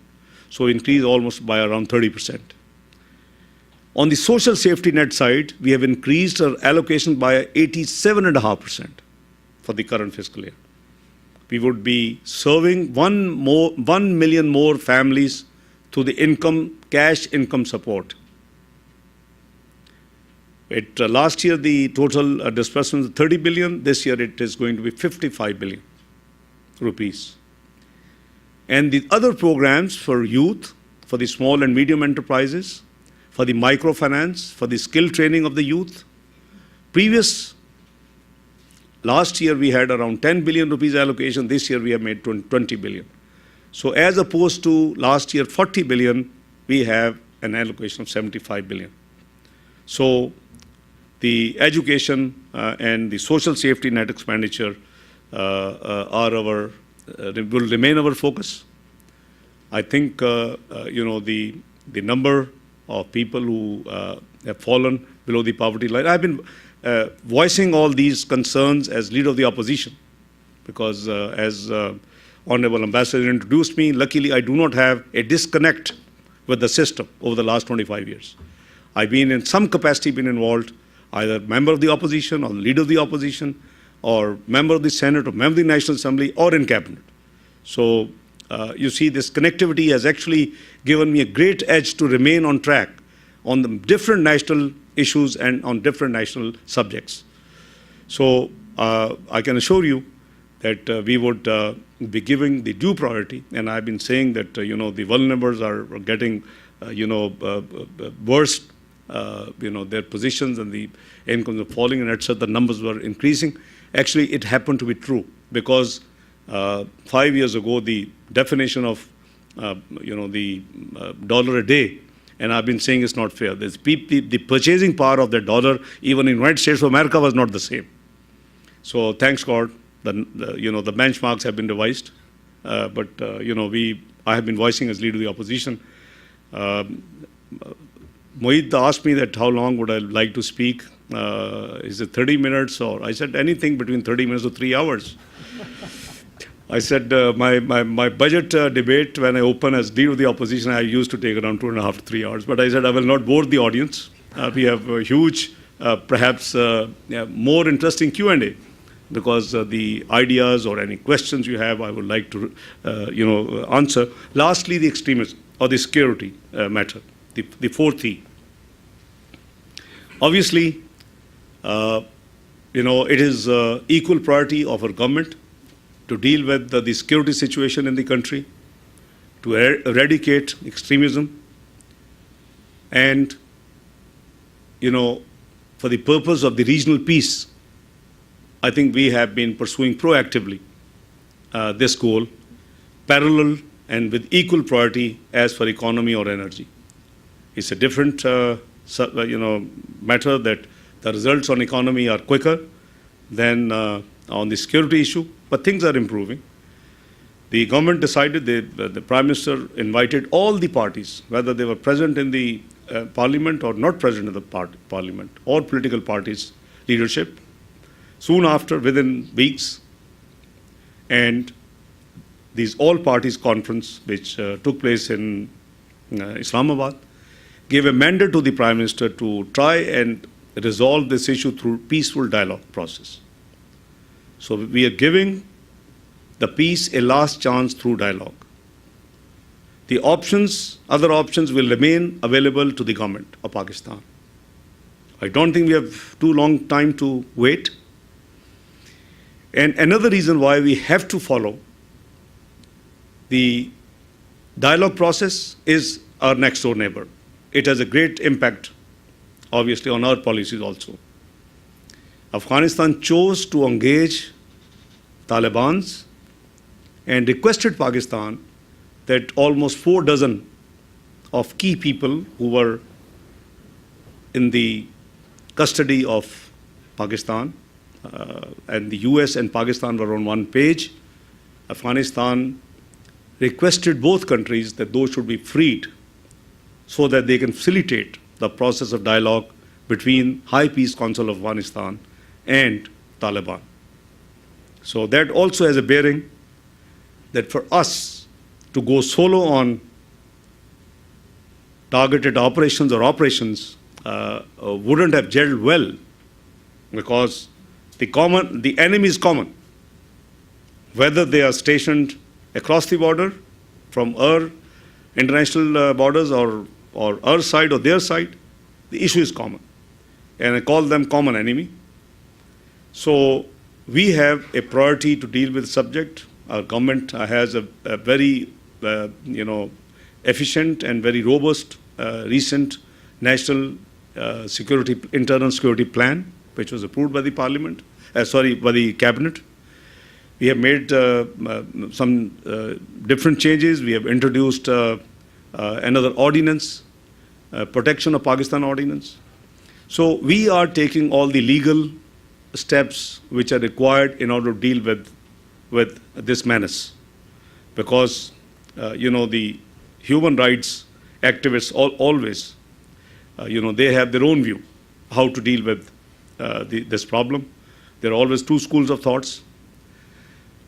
So increase almost by around 30%. On the social safety net side, we have increased our allocation by 87.5% for the current fiscal year. We would be serving 1 million more families through the cash income support. Last year, the total disbursement was 30 billion. This year, it is going to be 55 billion rupees. And the other programs for youth, for the small and medium enterprises, for the microfinance, for the skill training of the youth. Last year, we had around 10 billion rupees allocation. This year, we have made 20 billion. So as opposed to last year, 40 billion, we have an allocation of 75 billion. So the education and the social safety net expenditure will remain our focus. I think the number of people who have fallen below the poverty line. I've been voicing all these concerns as leader of the opposition, because as Honorable Ambassador introduced me, luckily I do not have a disconnect with the system over the last 25 years. I've been in some capacity been involved, either member of the opposition or leader of the opposition, or member of the Senate or member of the National Assembly, or in cabinet. So you see, this connectivity has actually given me a great edge to remain on track on the different national issues and on different national subjects. So I can assure you that we would be giving the due priority, and I've been saying that the vulnerables are getting worse, their positions and the incomes are falling, and etc. The numbers were increasing. Actually, it happened to be true, because 5 years ago, the definition of the dollar a day, and I've been saying it's not fair. The purchasing power of the dollar, even in United States of America, was not the same. So thanks God, the benchmarks have been revised. But I have been voicing as leader of the opposition. Mohit asked me that how long would I like to speak? Is it 30 minutes? Or I said anything between 30 minutes to 3 hours. I said my budget debate, when I open as leader of the opposition, I used to take around 2.5 to 3 hours. But I said I will not bore the audience. We have a huge, perhaps more interesting Q&A, because the ideas or any questions you have, I would like to answer. Lastly, the extremism or the security matter, the fourth E. Obviously, it is equal priority of our government to deal with the security situation in the country, to eradicate extremism, and, for the purpose of the regional peace. I think we have been pursuing proactively this goal, parallel and with equal priority as for economy or energy. It's a different matter that the results on economy are quicker than on the security issue, but things are improving. The government decided, the Prime Minister invited all the parties, whether they were present in the parliament or not present in the parliament, all political parties' leadership, soon after, within weeks, and these all parties conference, which took place in Islamabad, gave a mandate to the Prime Minister to try and resolve this issue through peaceful dialogue process. So we are giving the peace a last chance through dialogue. The other options will remain available to the government of Pakistan. I don't think we have too long time to wait. And another reason why we have to follow the dialogue process is our next door neighbor. It has a great impact, obviously, on our policies also. Afghanistan chose to engage Taliban and requested Pakistan that almost 4 dozen of key people who were in the custody of Pakistan, and the US and Pakistan were on one page. Afghanistan requested both countries that those should be freed so that they can facilitate the process of dialogue between High Peace Council of Afghanistan and Taliban. So that also has a bearing that for us to go solo on targeted operations or operations wouldn't have gelled well, because the enemy is common. Whether they are stationed across the border from our international borders or our side or their side, the issue is common. And I call them common enemy. So we have a priority to deal with the subject. Our government has a very, efficient and very robust recent national internal security plan, which was approved by the Parliament, by the Cabinet. We have made some different changes. We have introduced another ordinance, Protection of Pakistan Ordinance. So we are taking all the legal steps which are required in order to deal with this menace, because the human rights activists always they have their own view how to deal with this problem. There are always two schools of thoughts.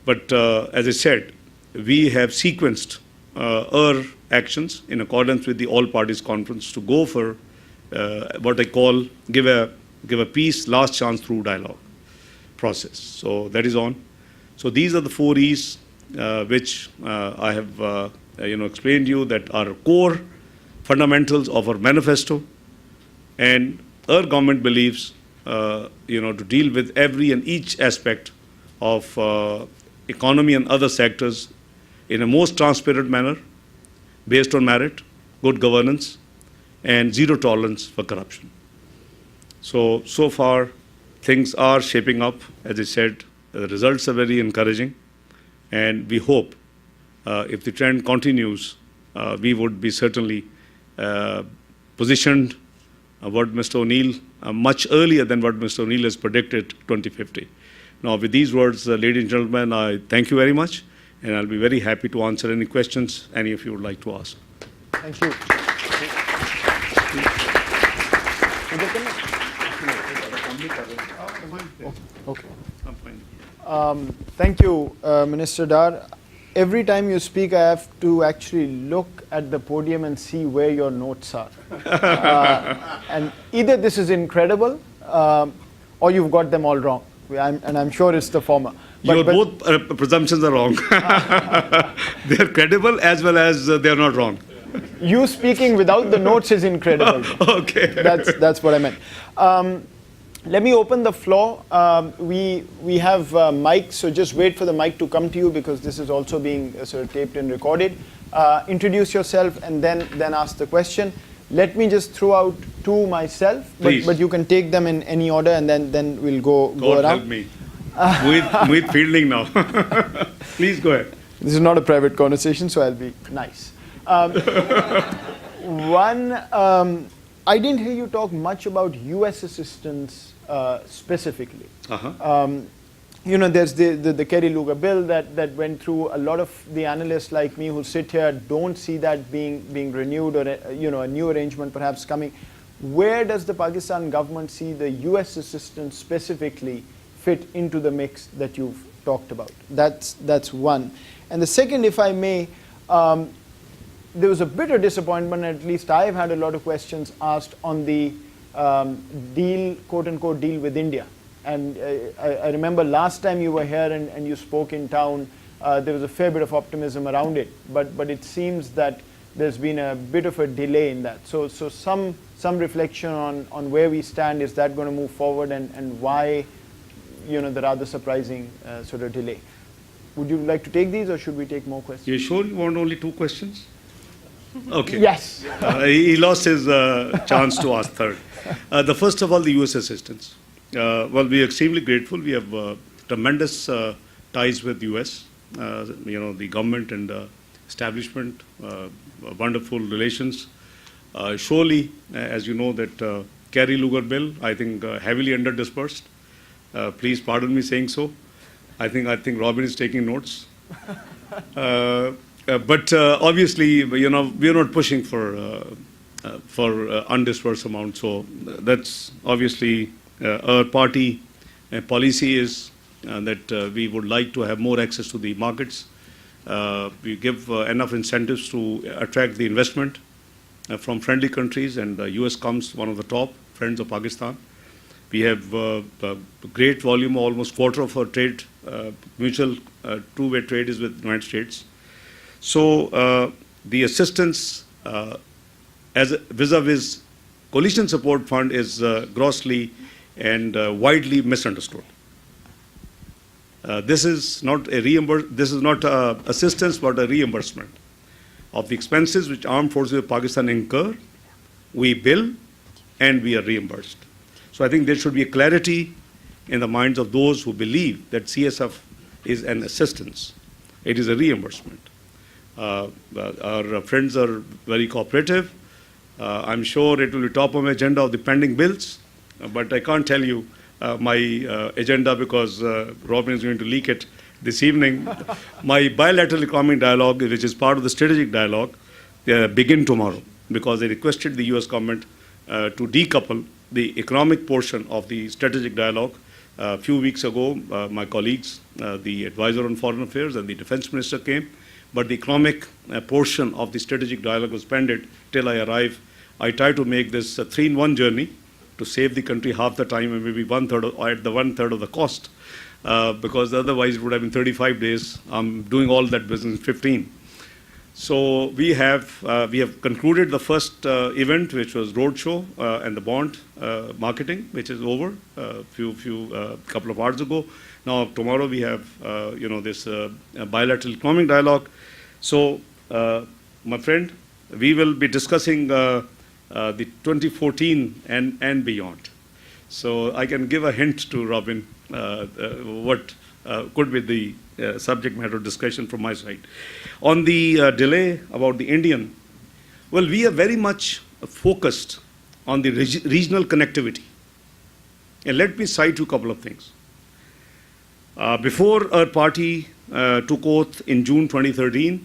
But as I said, we have sequenced our actions in accordance with the All Parties Conference to go for what I call give a peace last chance through dialogue process. So that is on. So these are the 4 E's which I have explained to you that are core fundamentals of our manifesto, and our government believes to deal with every and each aspect of economy and other sectors in a most transparent manner, based on merit, good governance, and zero tolerance for corruption. So far, things are shaping up. As I said, the results are very encouraging, and we hope if the trend continues, we would be certainly positioned what Mr. O'Neill, much earlier than what Mr. O'Neill has predicted, 2050. Now, with these words, ladies and gentlemen, I thank you very much, and I'll be very happy to answer any questions any of you would like to ask. Thank you. Okay. I'm fine. Thank you, Minister Dar. Every time you speak, I have to actually look at the podium and see where your notes are. And either this is incredible, or you've got them all wrong. I'm sure it's the former. Your both presumptions are wrong. They are credible as well as they are not wrong. You speaking without the notes is incredible. Okay. That's what I meant. Let me open the floor. We have mics, so just wait for the mic to come to you, because this is also being sort of taped and recorded. Introduce yourself and then ask the question. Let me just throw out 2 myself, but you can take them in any order, and then we'll go God around. help me. With fielding now. Please go ahead. This is not a private conversation, so I'll be nice. I didn't hear you talk much about U.S. assistance specifically. There's the Kerry Lugar bill that went through. A lot of the analysts like me who sit here don't see that being renewed, or a new arrangement perhaps coming. Where does the Pakistan government see the U.S. assistance specifically fit into the mix that you've talked about? That's one. And the second, if I may, there was a bitter disappointment, at least I've had a lot of questions asked on the deal, quote-unquote, deal with India. And I remember last time you were here and you spoke in town, there was a fair bit of optimism around it. But it seems that there's been a bit of a delay in that. So some reflection on where we stand. Is that going to move forward, and why the rather surprising sort of delay? Would you like to take these, or should we take more questions? You sure you want only 2 questions? Okay. Yes. He lost his chance to ask third. The first of all, the U.S. assistance. Well, we are extremely grateful. We have tremendous ties with U.S. The government and establishment, wonderful relations. Surely, as you know, that Kerry Lugar bill, I think, heavily under-dispersed. Please pardon me saying so. I think Robin is taking notes. But obviously, we are not pushing for undisbursed amount. So that's obviously our party policy is that we would like to have more access to the markets. We give enough incentives to attract the investment from friendly countries, and the US comes one of the top friends of Pakistan. We have a great volume, almost quarter of our trade, mutual two-way trade is with the United States. So the assistance as vis-a-vis coalition support fund is grossly and widely misunderstood. This is not assistance, but a reimbursement of the expenses which armed forces of Pakistan incur. We bill and we are reimbursed. So I think there should be a clarity in the minds of those who believe that CSF is an assistance. It is a reimbursement. Our friends are very cooperative. I'm sure it will be top of my agenda of the pending bills, but I can't tell you my agenda because Robin is going to leak it this evening. My bilateral economic dialogue, which is part of the strategic dialogue, begin tomorrow because they requested the US government to decouple the economic portion of the strategic dialogue. A few weeks ago, my colleagues, the advisor on foreign affairs and the defense minister came, but the economic portion of the strategic dialogue was pended till I arrive. I try to make this a 3-in-1 journey to save the country half the time and maybe one-third of the cost, because otherwise it would have been 35 days. I'm doing all that business in 15. So we have concluded the first event, which was roadshow and the bond marketing, which is over couple of hours ago. Now tomorrow we have this bilateral economic dialogue. So my friend, we will be discussing the 2014 and beyond. So I can give a hint to Robin what could be the subject matter discussion from my side. On the delay about the Indian, well, we are very much focused on the regional connectivity. And let me cite you a couple of things. Before our party took oath in June 2013,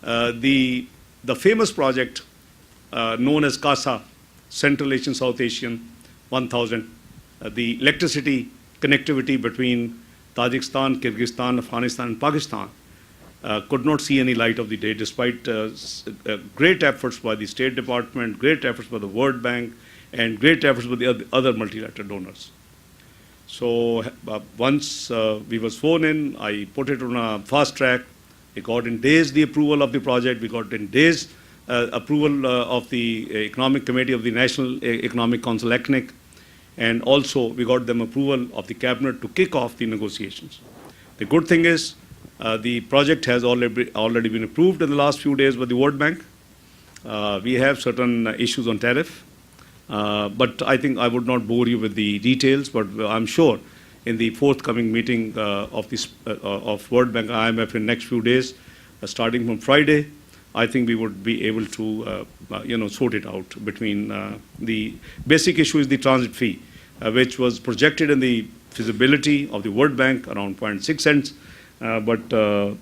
the famous project known as CASA, Central Asian South Asian 1000, the electricity connectivity between Tajikistan, Kyrgyzstan, Afghanistan, and Pakistan could not see any light of the day despite great efforts by the State Department, great efforts by the World Bank, and great efforts by the other multilateral donors. So once we were sworn in, I put it on a fast track. We got in days the approval of the project. We got in days approval of the Economic Committee of the National Economic Council, ECNIC, and also we got them approval of the Cabinet to kick off the negotiations. The good thing is the project has already been approved in the last few days by the World Bank. We have certain issues on tariff, but I think I would not bore you with the details, but I'm sure in the forthcoming meeting of World Bank IMF in next few days, starting from Friday, I think we would be able to sort it out between the basic issue is the transit fee, which was projected in the feasibility of the World Bank around 0.6 cents, but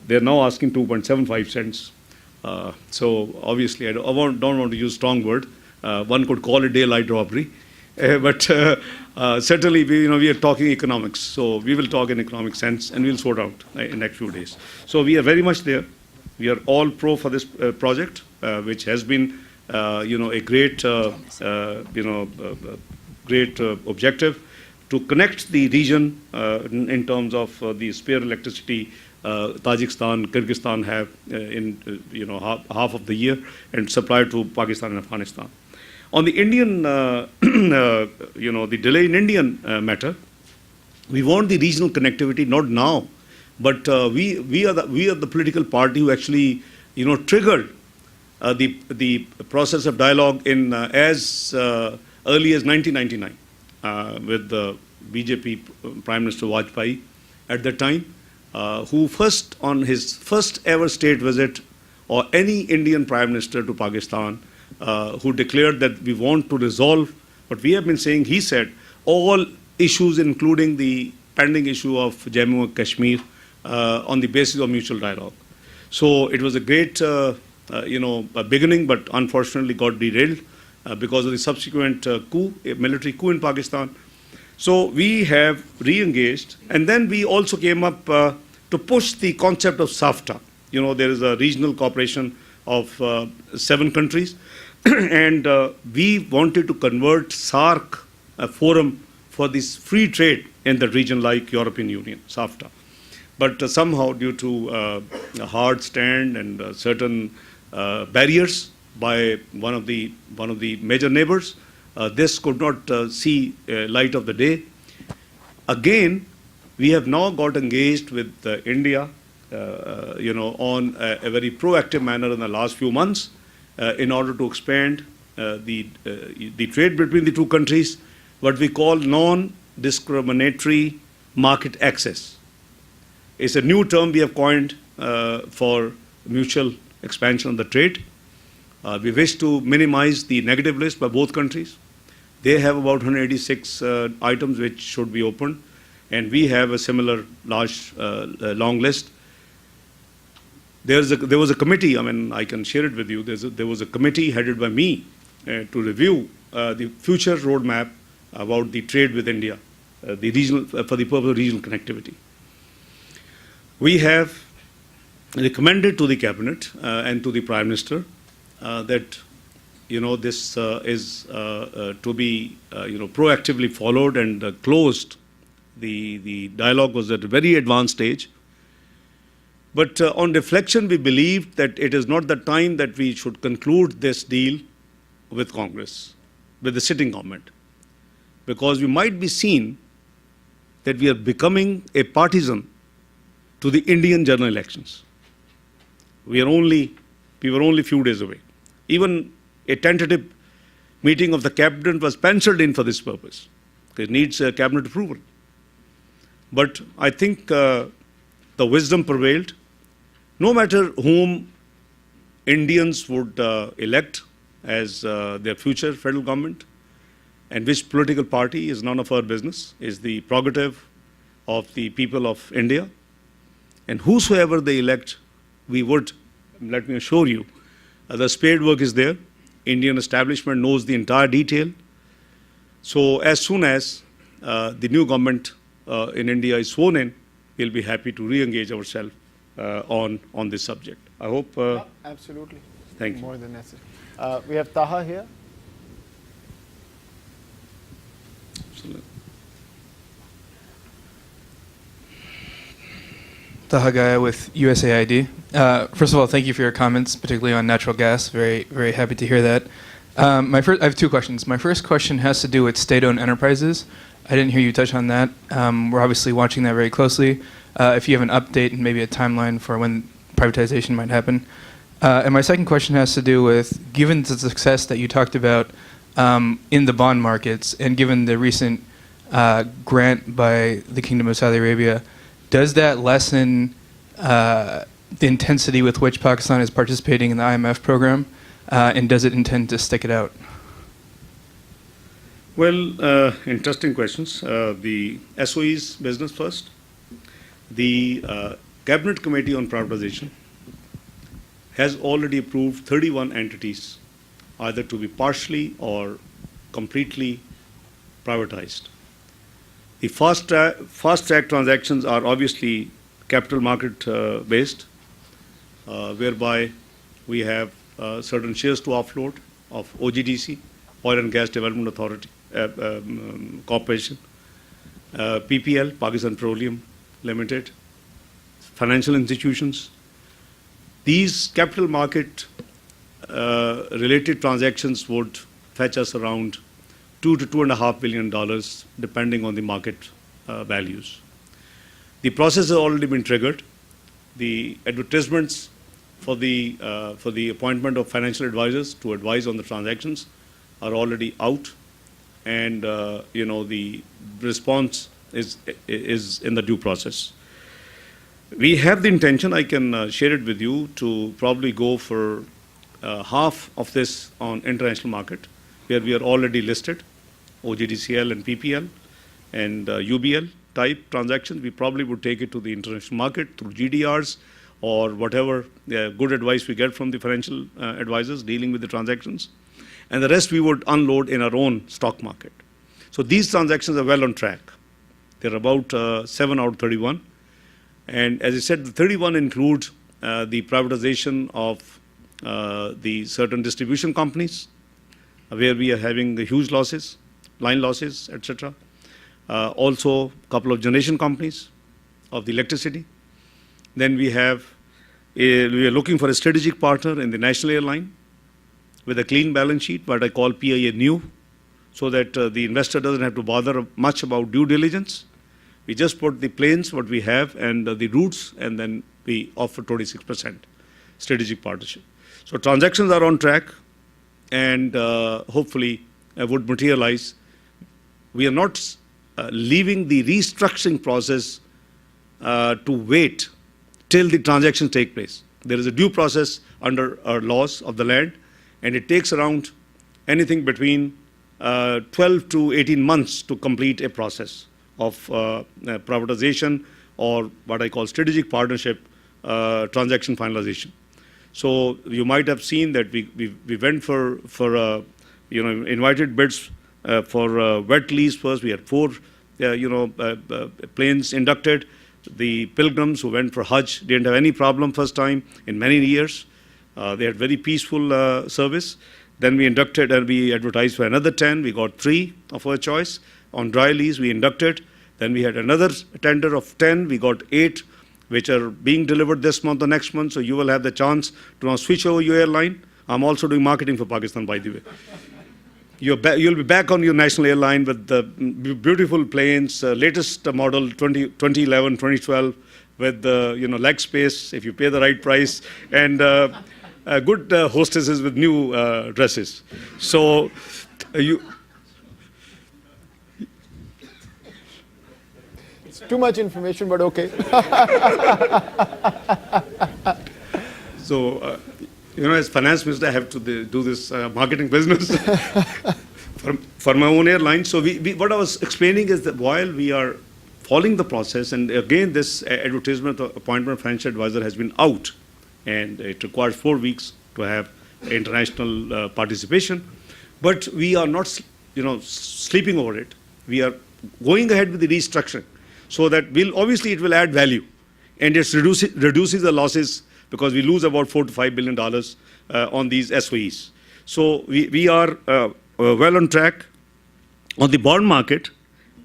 they're now asking 2.75 cents. So obviously, I don't want to use strong word. One could call it daylight robbery, but certainly we are talking economics. So we will talk in economic sense, and we'll sort out in next few days. So we are very much there. We are all pro for this project, which has been, a great, great objective to connect the region in terms of the spare electricity Tajikistan, Kyrgyzstan have in half of the year and supply to Pakistan and Afghanistan. On the Indian, the delay in Indian matter, we want the regional connectivity not now. But we are the political party who actually, triggered the process of dialogue in as early as 1999 with the BJP Prime Minister Vajpayee at that time, who first on his first ever state visit, or any Indian Prime Minister to Pakistan, who declared that we want to resolve what we have been saying. He said all issues, including the pending issue of Jammu and Kashmir, on the basis of mutual dialogue. So it was a great beginning, but unfortunately got derailed because of the subsequent coup, a military coup in Pakistan. So we have re-engaged, and then we also came up to push the concept of SAFTA. There is a regional cooperation of 7 countries, and we wanted to convert SAARC, a forum for this free trade in the region like European Union, SAFTA. But somehow, due to a hard stand and certain barriers by one of the major neighbors, this could not see light of the day. Again, we have now got engaged with India, on a very proactive manner in the last few months in order to expand the trade between the two countries, what we call non-discriminatory market access. It's a new term we have coined for mutual expansion of the trade. We wish to minimize the negative list by both countries. They have about 186 items which should be opened, and we have a similar large, long list. There was a committee, I can share it with you. There was a committee headed by me to review the future roadmap about the trade with India, the regional, for the purpose of regional connectivity. We have recommended to the Cabinet and to the Prime Minister that this is to be proactively followed and closed. The dialogue was at a very advanced stage. But on reflection, we believed that it is not the time that we should conclude this deal with Congress, with the sitting government, because we might be seen that we are becoming a partisan to the Indian general elections. We were only a few days away. Even a tentative meeting of the cabinet was penciled in for this purpose. It needs cabinet approval. But I think the wisdom prevailed. No matter whom Indians would elect as their future federal government and which political party is none of our business, is the prerogative of the people of India. And whosoever they elect, we would, let me assure you, the spade work is there. Indian establishment knows the entire detail. So as soon as the new government in India is sworn in, we'll be happy to re-engage ourselves on this subject. I hope. Absolutely. Thank you. More than necessary. We have Taha here. Absolutely. Taha Gaya with USAID. First of all, thank you for your comments, particularly on natural gas. Very, very happy to hear that. I have 2 questions. My first question has to do with state-owned enterprises. I didn't hear you touch on that. We're obviously watching that very closely. If you have an update and maybe a timeline for when privatization might happen. And my second question has to do with, given the success that you talked about in the bond markets, and given the recent grant by the Kingdom of Saudi Arabia, does that lessen the intensity with which Pakistan is participating in the IMF program, and does it intend to stick it out? Well, interesting questions. The SOE's business first. The Cabinet Committee on Privatization has already approved 31 entities either to be partially or completely privatized. The fast track transactions are obviously capital market based, whereby we have certain shares to offload of OGDC, Oil and Gas Development Authority Corporation, PPL, Pakistan Petroleum Limited, financial institutions. These capital market related transactions would fetch us around $2 to $2.5 billion, depending on the market values. The process has already been triggered. The advertisements for the appointment of financial advisors to advise on the transactions are already out, and the response is in the due process. We have the intention, I can share it with you, to probably go for half of this on international market, where we are already listed, OGDCL and PPL and UBL type transactions. We probably would take it to the international market through GDRs or whatever good advice we get from the financial advisors dealing with the transactions. And the rest we would unload in our own stock market. So these transactions are well on track. They're about 7 out of 31. And as I said, the 31 include the privatization of the certain distribution companies, where we are having huge losses, line losses, etc. Also, a couple of generation companies of the electricity. Then we are looking for a strategic partner in the national airline with a clean balance sheet, what I call PIA new, so that the investor doesn't have to bother much about due diligence. We just put the planes, what we have, and the routes, and then we offer 26% strategic partnership. So transactions are on track, and hopefully would materialize. We are not leaving the restructuring process to wait till the transactions take place. There is a due process under our laws of the land, and it takes around anything between 12 to 18 months to complete a process of privatization or what I call strategic partnership transaction finalization. So you might have seen that we went for invited bids for wet lease first. We had 4 planes inducted. The pilgrims who went for Hajj didn't have any problem first time in many years. They had very peaceful service. Then we inducted and we advertised for another 10. We got 3 of our choice. On dry lease, we inducted. Then we had another tender of 10. We got 8, which are being delivered this month or next month. So you will have the chance to now switch over your airline. I'm also doing marketing for Pakistan, by the way. You'll be back on your national airline with the beautiful planes, latest model 2011, 2012, with leg space if you pay the right price, and good hostesses with new dresses. So It's too much information, but okay. So, as finance minister, I have to do this marketing business for my own airline. So what I was explaining is that while we are following the process, and again, this advertisement of appointment of financial advisor has been out, and it requires 4 weeks to have international participation. But we are not, sleeping over it. We are going ahead with the restructuring, so that it will add value, and it reduces the losses, because we lose about $4 to $5 billion on these SOEs. So we are well on track. On the bond market,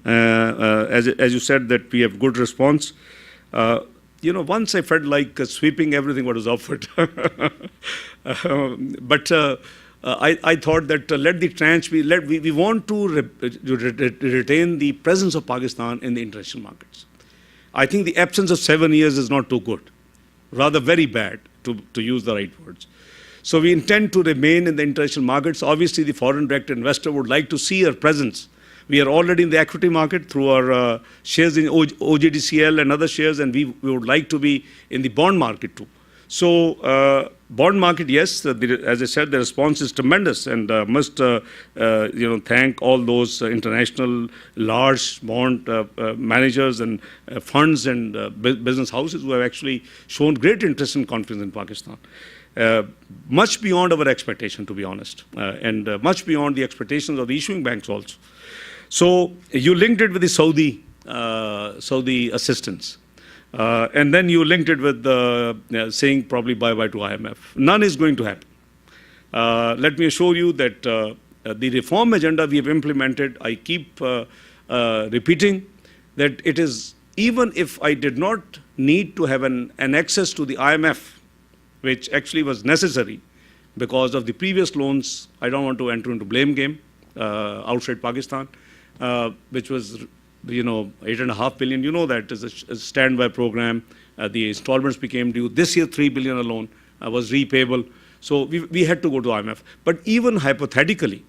as you said, that we have good response. Once I felt like sweeping everything what was offered. But I thought that let the tranche be, we want to retain the presence of Pakistan in the international markets. I think the absence of 7 years is not too good, rather very bad, to use the right words. So we intend to remain in the international markets. Obviously, the foreign direct investor would like to see our presence. We are already in the equity market through our shares in OGDCL and other shares, and we would like to be in the bond market too. So bond market, yes, as I said, the response is tremendous, and must thank all those international large bond managers and funds and business houses who have actually shown great interest and confidence in Pakistan. Much beyond our expectation, to be honest, and much beyond the expectations of the issuing banks also. So you linked it with the Saudi assistance. And then you linked it with saying probably bye-bye to IMF. None is going to happen. Let me assure you that the reform agenda we have implemented, I keep repeating that it is, even if I did not need to have an access to the IMF, which actually was necessary because of the previous loans, I don't want to enter into blame game outside Pakistan, which was $8.5 billion. You know that is a standby program. The installments became due. This year, $3 billion alone was repayable. So we had to go to IMF. But even hypothetically,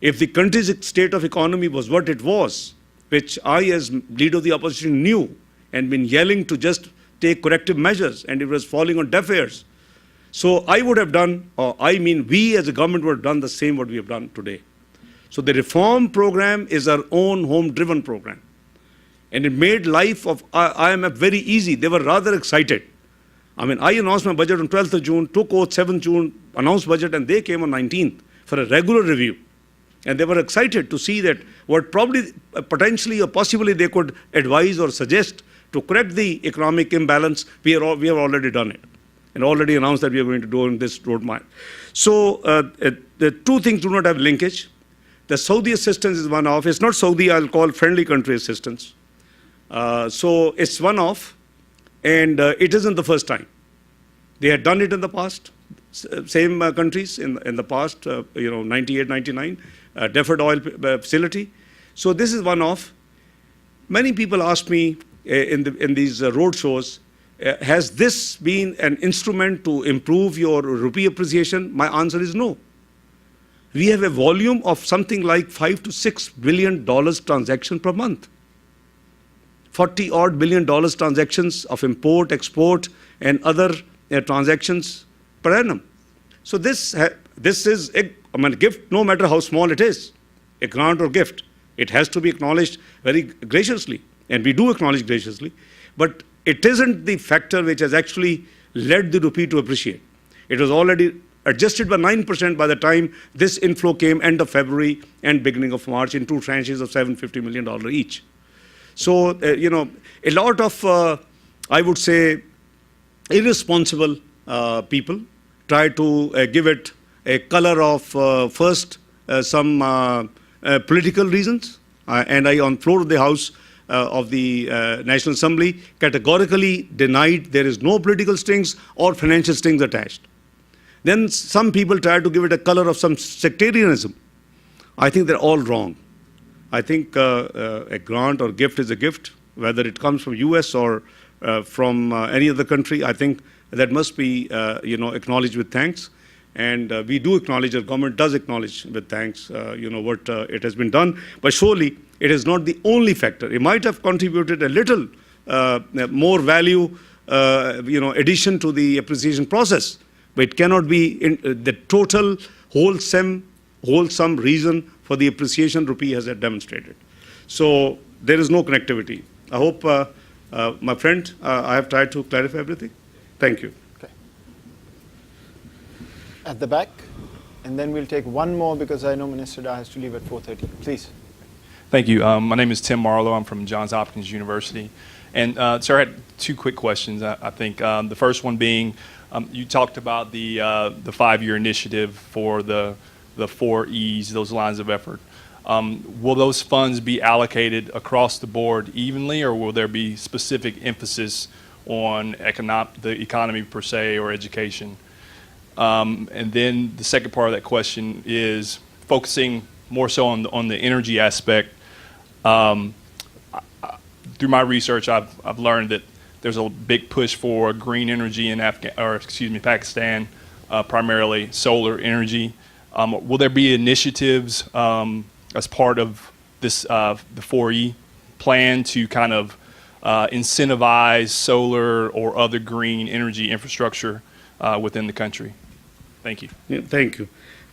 if the country's state of economy was what it was, which I as leader of the opposition knew and been yelling to just take corrective measures, and it was falling on deaf ears. So I would have done, we as a government would have done the same what we have done today. So the reform program is our own home-driven program. And it made life of IMF very easy. They were rather excited. I mean, I announced my budget on 12th of June, took oath 7th June, announced budget, and they came on 19th for a regular review. And they were excited to see that what probably, potentially or possibly they could advise or suggest to correct the economic imbalance, we have already done it and already announced that we are going to do in this roadmap. So the two things do not have linkage. The Saudi assistance is one-off. It's not Saudi, I'll call friendly country assistance. So it's one-off, and it isn't the first time. They had done it in the past, same countries in the past, 98, 99, deferred oil facility. So this is one-off. Many people ask me in these road shows, has this been an instrument to improve your rupee appreciation? My answer is no. We have a volume of something like $5 to $6 billion transaction per month. 40-odd billion dollars transactions of import, export, and other transactions per annum. So this is a gift, no matter how small it is, a grant or gift. It has to be acknowledged very graciously, and we do acknowledge graciously. But it isn't the factor which has actually led the rupee to appreciate. It was already adjusted by 9% by the time this inflow came end of February and beginning of March in two tranches of $750 million each. So, a lot of, I would say, irresponsible people try to give it a color of first some political reasons. And I, on floor of the House of the National Assembly, categorically denied there is no political strings or financial strings attached. Then some people try to give it a color of some sectarianism. I think they're all wrong. I think a grant or gift is a gift, whether it comes from US or from any other country. I think that must be acknowledged with thanks. And we do acknowledge, our government does acknowledge with thanks what it has been done. But surely it is not the only factor. It might have contributed a little more value addition to the appreciation process. But it cannot be the total wholesome reason for the appreciation rupee has demonstrated. So there is no connectivity. I hope, my friend, I have tried to clarify everything. Thank you. Okay. At the back, and then we'll take one more because I know Minister Dar has to leave at 4:30. Please. Thank you. My name is Tim Marlowe. I'm from Johns Hopkins University. And sir, I had two quick questions. I think the first one being, you talked about the 5-year initiative for the 4 E's, those lines of effort. Will those funds be allocated across the board evenly, or will there be specific emphasis on the economy per se or education? And then the second part of that question is focusing more so on the energy aspect. Through my research, I've learned that there's a big push for green energy in Pakistan, primarily solar energy. Will there be initiatives as part of this the 4E plan to kind of incentivize solar or other green energy infrastructure within the country? Thank you. Yeah, thank you.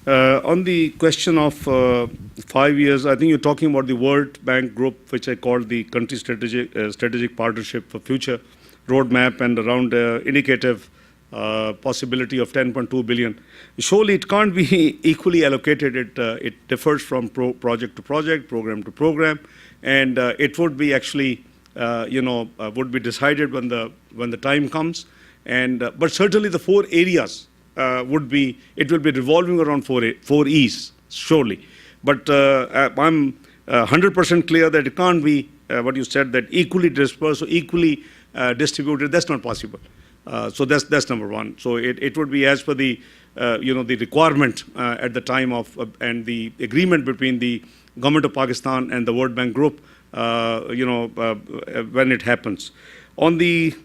On the question of 5 years, I think you're talking about the World Bank Group, which I called the Country Strategic Partnership for Future Roadmap, and around indicative possibility of 10.2 billion. Surely it can't be equally allocated. It differs from project to project, program to program, and it would be actually, would be decided when the time comes. And but certainly the 4 areas it will be revolving around 4 E's, surely. But I'm 100% clear that it can't be what you said, that equally dispersed or equally distributed. That's not possible. So that's number one. So it would be as per the the requirement at the time of and the agreement between the government of Pakistan and the World Bank Group, when it happens. On the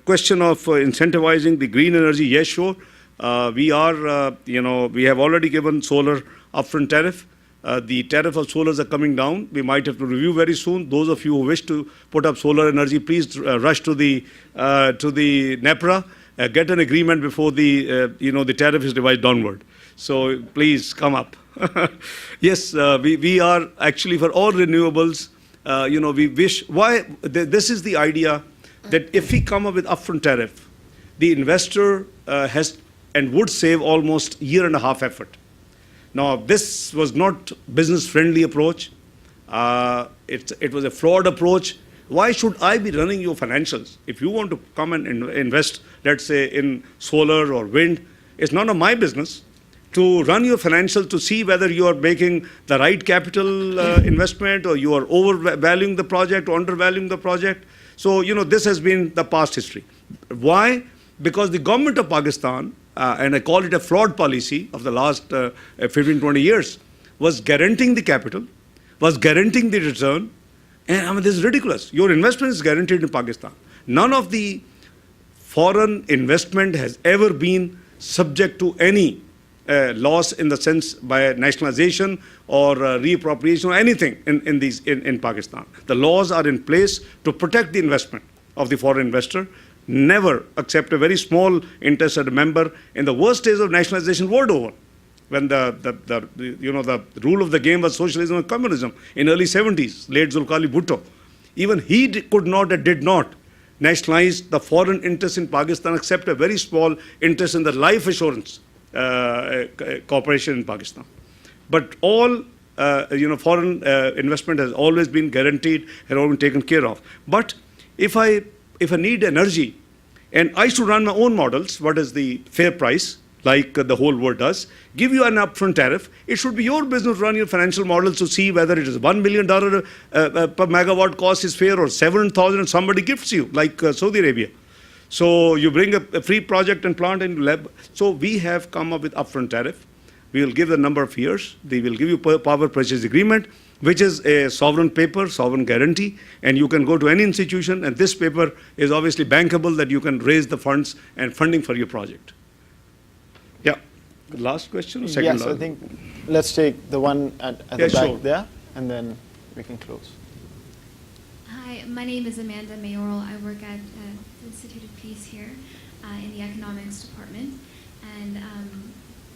question of incentivizing the green energy, yes, sure. We are, we have already given solar upfront tariff. The tariff of solars are coming down. We might have to review very soon. Those of you who wish to put up solar energy, please rush to the NEPRA, get an agreement before the the tariff is revised downward. So please come up. Yes, we are actually for all renewables. We wish this is the idea that if we come up with upfront tariff, the investor has and would save almost year and a half effort. Now, this was not business-friendly approach. It was a flawed approach. Why should I be running your financials? If you want to come and invest, let's say, in solar or wind, it's none of my business to run your financials to see whether you are making the right capital investment, or you are overvaluing the project or undervaluing the project. So, this has been the past history. Why? Because the government of Pakistan, and I call it a flawed policy of the last 15, 20 years, was guaranteeing the capital, was guaranteeing the return. And this is ridiculous. Your investment is guaranteed in Pakistan. None of the foreign investment has ever been subject to any loss in the sense by nationalization or reappropriation or anything in Pakistan. The laws are in place to protect the investment of the foreign investor. Never accept a very small interested member in the worst days of nationalization world over, when the rule of the game was socialism and communism in early 70s, late Zulkali Bhutto. Even he could not and did not nationalize the foreign interest in Pakistan, except a very small interest in the life assurance corporation in Pakistan. But all foreign investment has always been guaranteed, has always been taken care of. But if I need energy and I should run my own models, what is the fair price, like the whole world does, give you an upfront tariff, it should be your business to run your financial models to see whether it is $1 million per megawatt cost is fair, or 7,000 and somebody gifts you, like Saudi Arabia. So you bring a free project and plant in lab. So we have come up with upfront tariff. We will give the number of years. They will give you power purchase agreement, which is a sovereign paper, sovereign guarantee, and you can go to any institution, and this paper is obviously bankable, that you can raise the funds and funding for your project. Yeah. Last question or second yes, last? I think let's take the one at the back sure. there, and then we can close. Hi, my name is Amanda Mayoral. I work at the Institute of Peace here in the economics department. And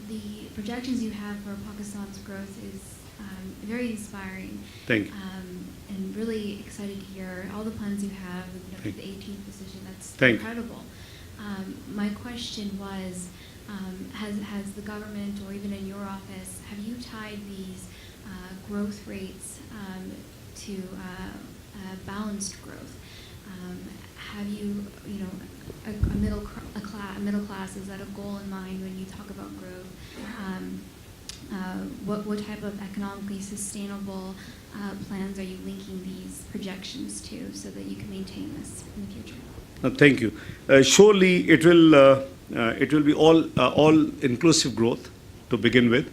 the projections you have for Pakistan's growth is very inspiring. Thank you. And really excited to hear all the plans you have, the 18th position. That's Thank incredible. My question was, has the government, or even in your office, have you tied these growth rates to balanced growth? Have you, a middle class, is that a goal in mind when you talk about growth? What type of economically sustainable plans are you linking these projections to, so that you can maintain this in the future? Thank you. Surely it will be all inclusive growth to begin with.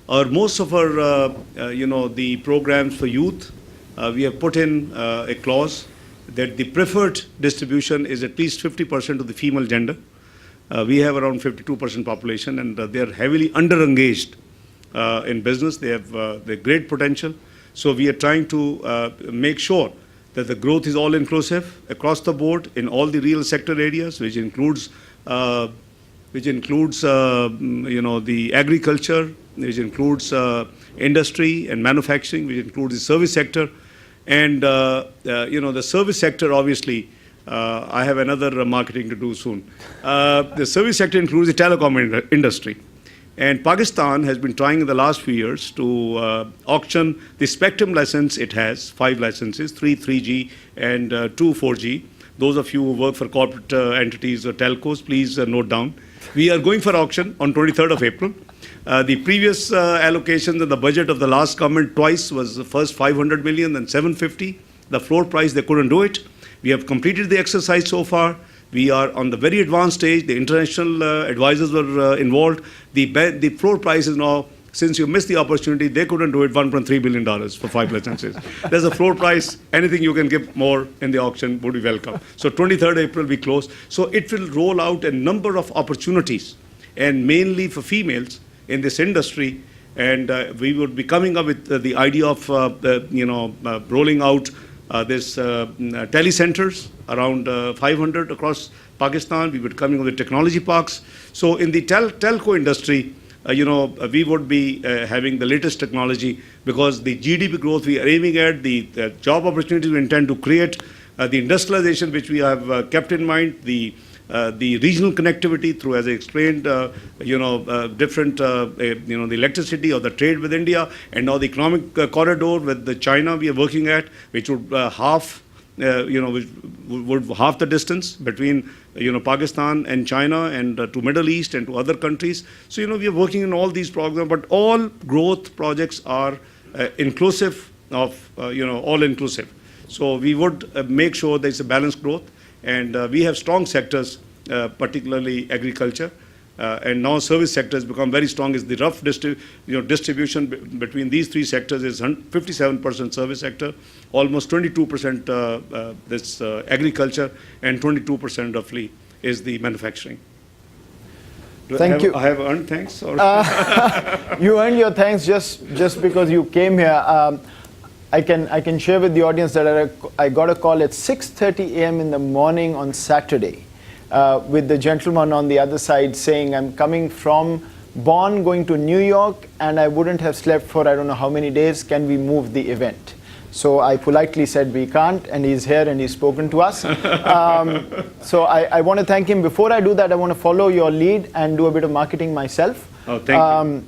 Most of our the programs for youth, we have put in a clause that the preferred distribution is at least 50% of the female gender. We have around 52% population, and they are heavily underengaged in business. They have great potential. So we are trying to make sure that the growth is all inclusive across the board in all the real sector areas, which includes the agriculture, which includes industry and manufacturing, which includes the service sector. And the service sector, obviously, I have another marketing to do soon. The service sector includes the telecom industry. And Pakistan has been trying in the last few years to auction the spectrum license it has, 5 licenses, 3 3G and 2 4G. Those of you who work for corporate entities or telcos, please note down. We are going for auction on 23rd of April. The previous allocations in the budget of the last government twice was the first 500 million, then 750. The floor price, they couldn't do it. We have completed the exercise so far. We are on the very advanced stage. The international advisors were involved. The floor price is now, since you missed the opportunity, they couldn't do it, $1.3 billion for 5 licenses. There's a floor price. Anything you can give more in the auction would be welcome. So 23rd April we close. So it will roll out a number of opportunities, and mainly for females in this industry. And we would be coming up with the idea of rolling out this telecenters, around 500 across Pakistan. We would be coming up with technology parks. So in the telco industry, we would be having the latest technology, because the GDP growth we are aiming at, the job opportunities we intend to create, the industrialization which we have kept in mind, the the regional connectivity through, as I explained, different, the electricity or the trade with India, and now the economic corridor with the China we are working at, which would half, which would half the distance between, Pakistan and China and to Middle East and to other countries. So, we are working in all these programs, but all growth projects are inclusive of, all inclusive. So we would make sure there's a balanced growth, and we have strong sectors, particularly agriculture, and now service sector has become very strong. Is the rough distribution between these three sectors is 57% service sector, almost 22% this agriculture, and 22% roughly is the manufacturing. Thank you. I have earned thanks? Or? You earned your thanks just because you came here. I can share with the audience that I got a call at 6:30 a.m. in the morning on Saturday with the gentleman on the other side saying, I'm coming from Bonn going to New York and I wouldn't have slept for I don't know how many days. Can we move the event? So I politely said we can't, and he's here and he's spoken to us. So I want to thank him. Before I do that, I want to follow your lead and do a bit of marketing myself. Oh, thank you.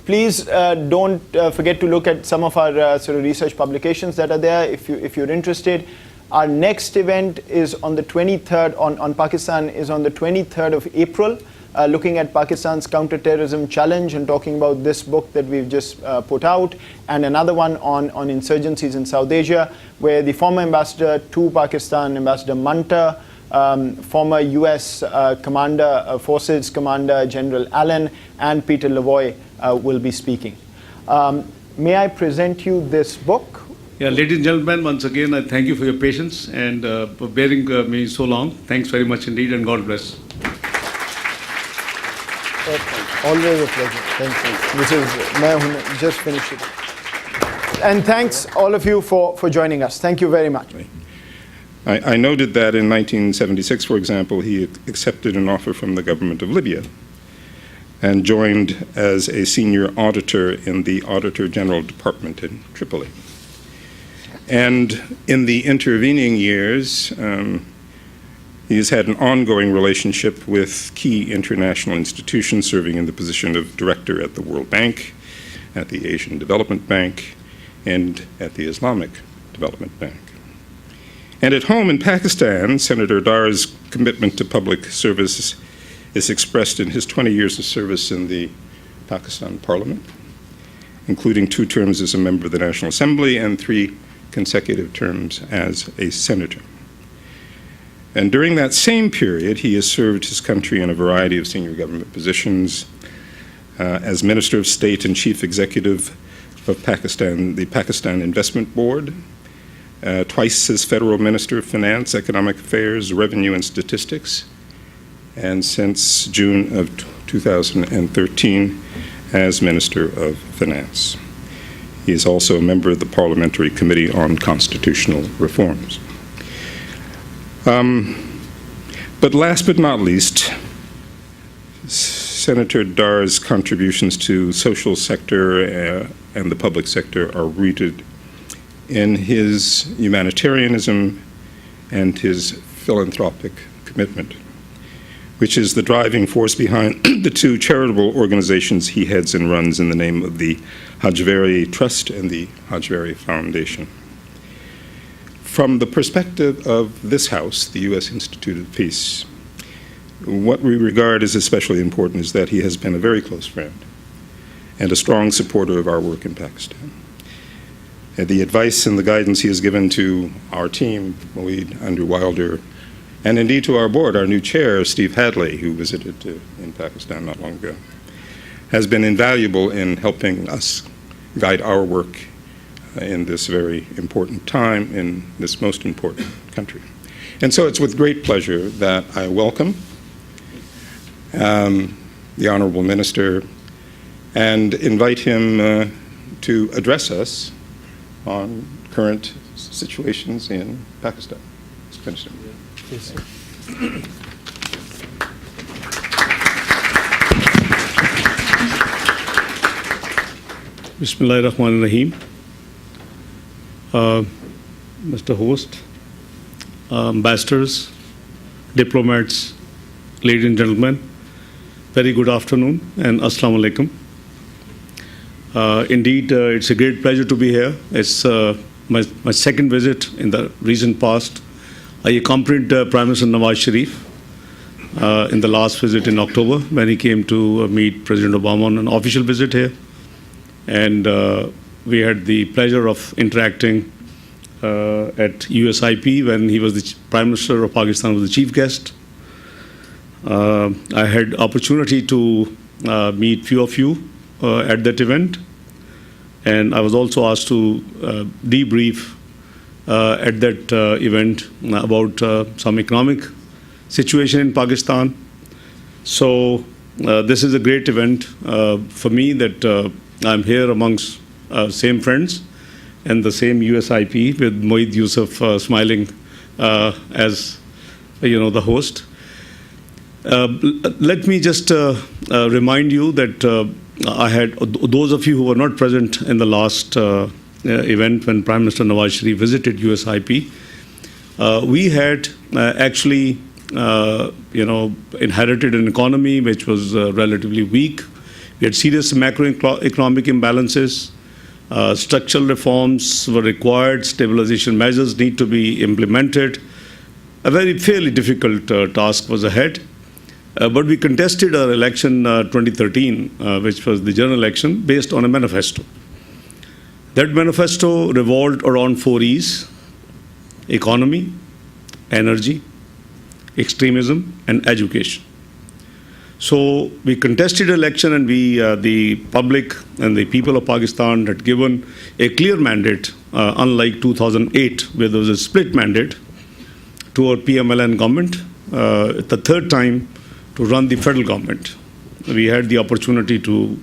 Please don't forget to look at some of our sort of research publications that are there if you're interested. Our next event is on the 23rd on Pakistan is on the 23rd of April, looking at Pakistan's counterterrorism challenge and talking about this book that we've just put out, and another one on insurgencies in South Asia, where the former ambassador to Pakistan, Ambassador Munter, former US Forces Commander General Allen, and Peter Lavoy will be speaking. May I present you this book? Yeah, ladies and gentlemen, once again, I thank you for your patience and for bearing me so long. Thanks very much indeed, and God bless. Always a pleasure. Thank you. This is just finished it. And thanks all of you for joining us. Thank you very much. I noted that in 1976, for example, he accepted an offer from the government of Libya and joined as a senior auditor in the Auditor General Department in Tripoli. And in the intervening years, he has had an ongoing relationship with key international institutions, serving in the position of director at the World Bank, at the Asian Development Bank, and at the Islamic Development Bank. And at home in Pakistan, Senator Dar's commitment to public service is expressed in his 20 years of service in the Pakistan Parliament, including 2 terms as a member of the National Assembly and 3 consecutive terms as a senator. And during that same period, he has served his country in a variety of senior government positions as Minister of State and Chief Executive of Pakistan, the Pakistan Investment Board, twice as Federal Minister of Finance, Economic Affairs, Revenue and Statistics, and since June of 2013 as Minister of Finance. He is also a member of the Parliamentary Committee on Constitutional Reforms. But last but not least, Senator Dar's contributions to social sector and the public sector are rooted in his humanitarianism and his philanthropic commitment, which is the driving force behind the 2 charitable organizations he heads and runs in the name of the Hajvari Trust and the Hajvari Foundation. From the perspective of this House, the U.S. Institute of Peace, what we regard as especially important is that he has been a very close friend and a strong supporter of our work in Pakistan. The advice and the guidance he has given to our team, Waleed, Andrew Wilder, and indeed to our board, our new chair, Steve Hadley, who visited in Pakistan not long ago, has been invaluable in helping us guide our work in this very important time in this most important country. And so it's with great pleasure that I welcome the Honorable Minister and invite him to address us on current situations in Pakistan. Mr. Minister. Please. Bismillahirrahmanirrahim. Mr. Host, ambassadors, diplomats, ladies and gentlemen, very good afternoon and Assalamu alaikum. Indeed, it's a great pleasure to be here. It's my second visit in the recent past. I accompanied Prime Minister Nawaz Sharif in the last visit in October when he came to meet President Obama on an official visit here. And we had the pleasure of interacting at USIP when he was the Prime Minister of Pakistan was the chief guest. I had opportunity to meet few of you at that event, and I was also asked to debrief at that event about some economic situation in Pakistan. So this is a great event for me that I'm here amongst same friends and the same USIP with Moeed Yusuf smiling as the host. Let me just remind you that I had those of you who were not present in the last event when Prime Minister Nawaz Sharif visited USIP. We had actually inherited an economy which was relatively weak. We had serious macroeconomic imbalances. Structural reforms were required. Stabilization measures need to be implemented. A fairly difficult task was ahead. But we contested our election 2013, which was the general election, based on a manifesto. That manifesto revolved around 4 E's: economy, energy, extremism, and education. So we contested election, and the public and the people of Pakistan had given a clear mandate, unlike 2008, where there was a split mandate to our PMLN government. The third time to run the federal government. We had the opportunity to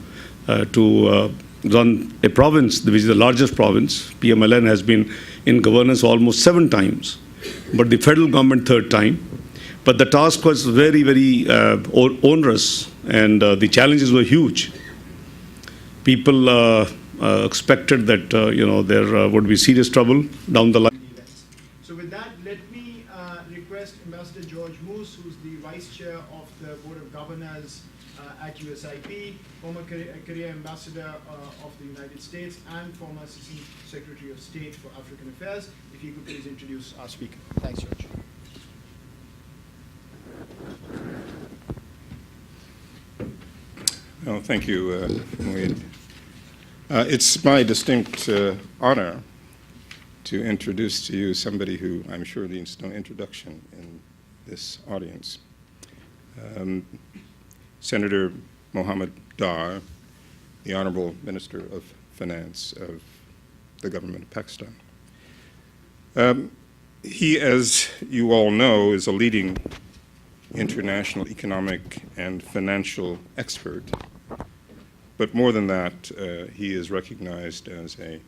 run a province, which is the largest province. PMLN has been in governance almost 7 times, but the federal government third time. But the task was very, very onerous, and the challenges were huge. People expected that there would be serious trouble down the line. So with that, let me request Ambassador George Moose, who's the Vice Chair of the Board of Governors at USIP, former career Ambassador of the United States, and former Assistant Secretary of State for African Affairs, if he could please introduce our speaker. Thanks, George. Well, thank you, Moeed. It's my distinct honor to introduce to you somebody who I'm sure needs no introduction in this audience. Senator Mohammed Dar, the Honorable Minister of Finance of the government of Pakistan. He, as you all know, is a leading international economic and financial expert. But more than that, he is recognized as a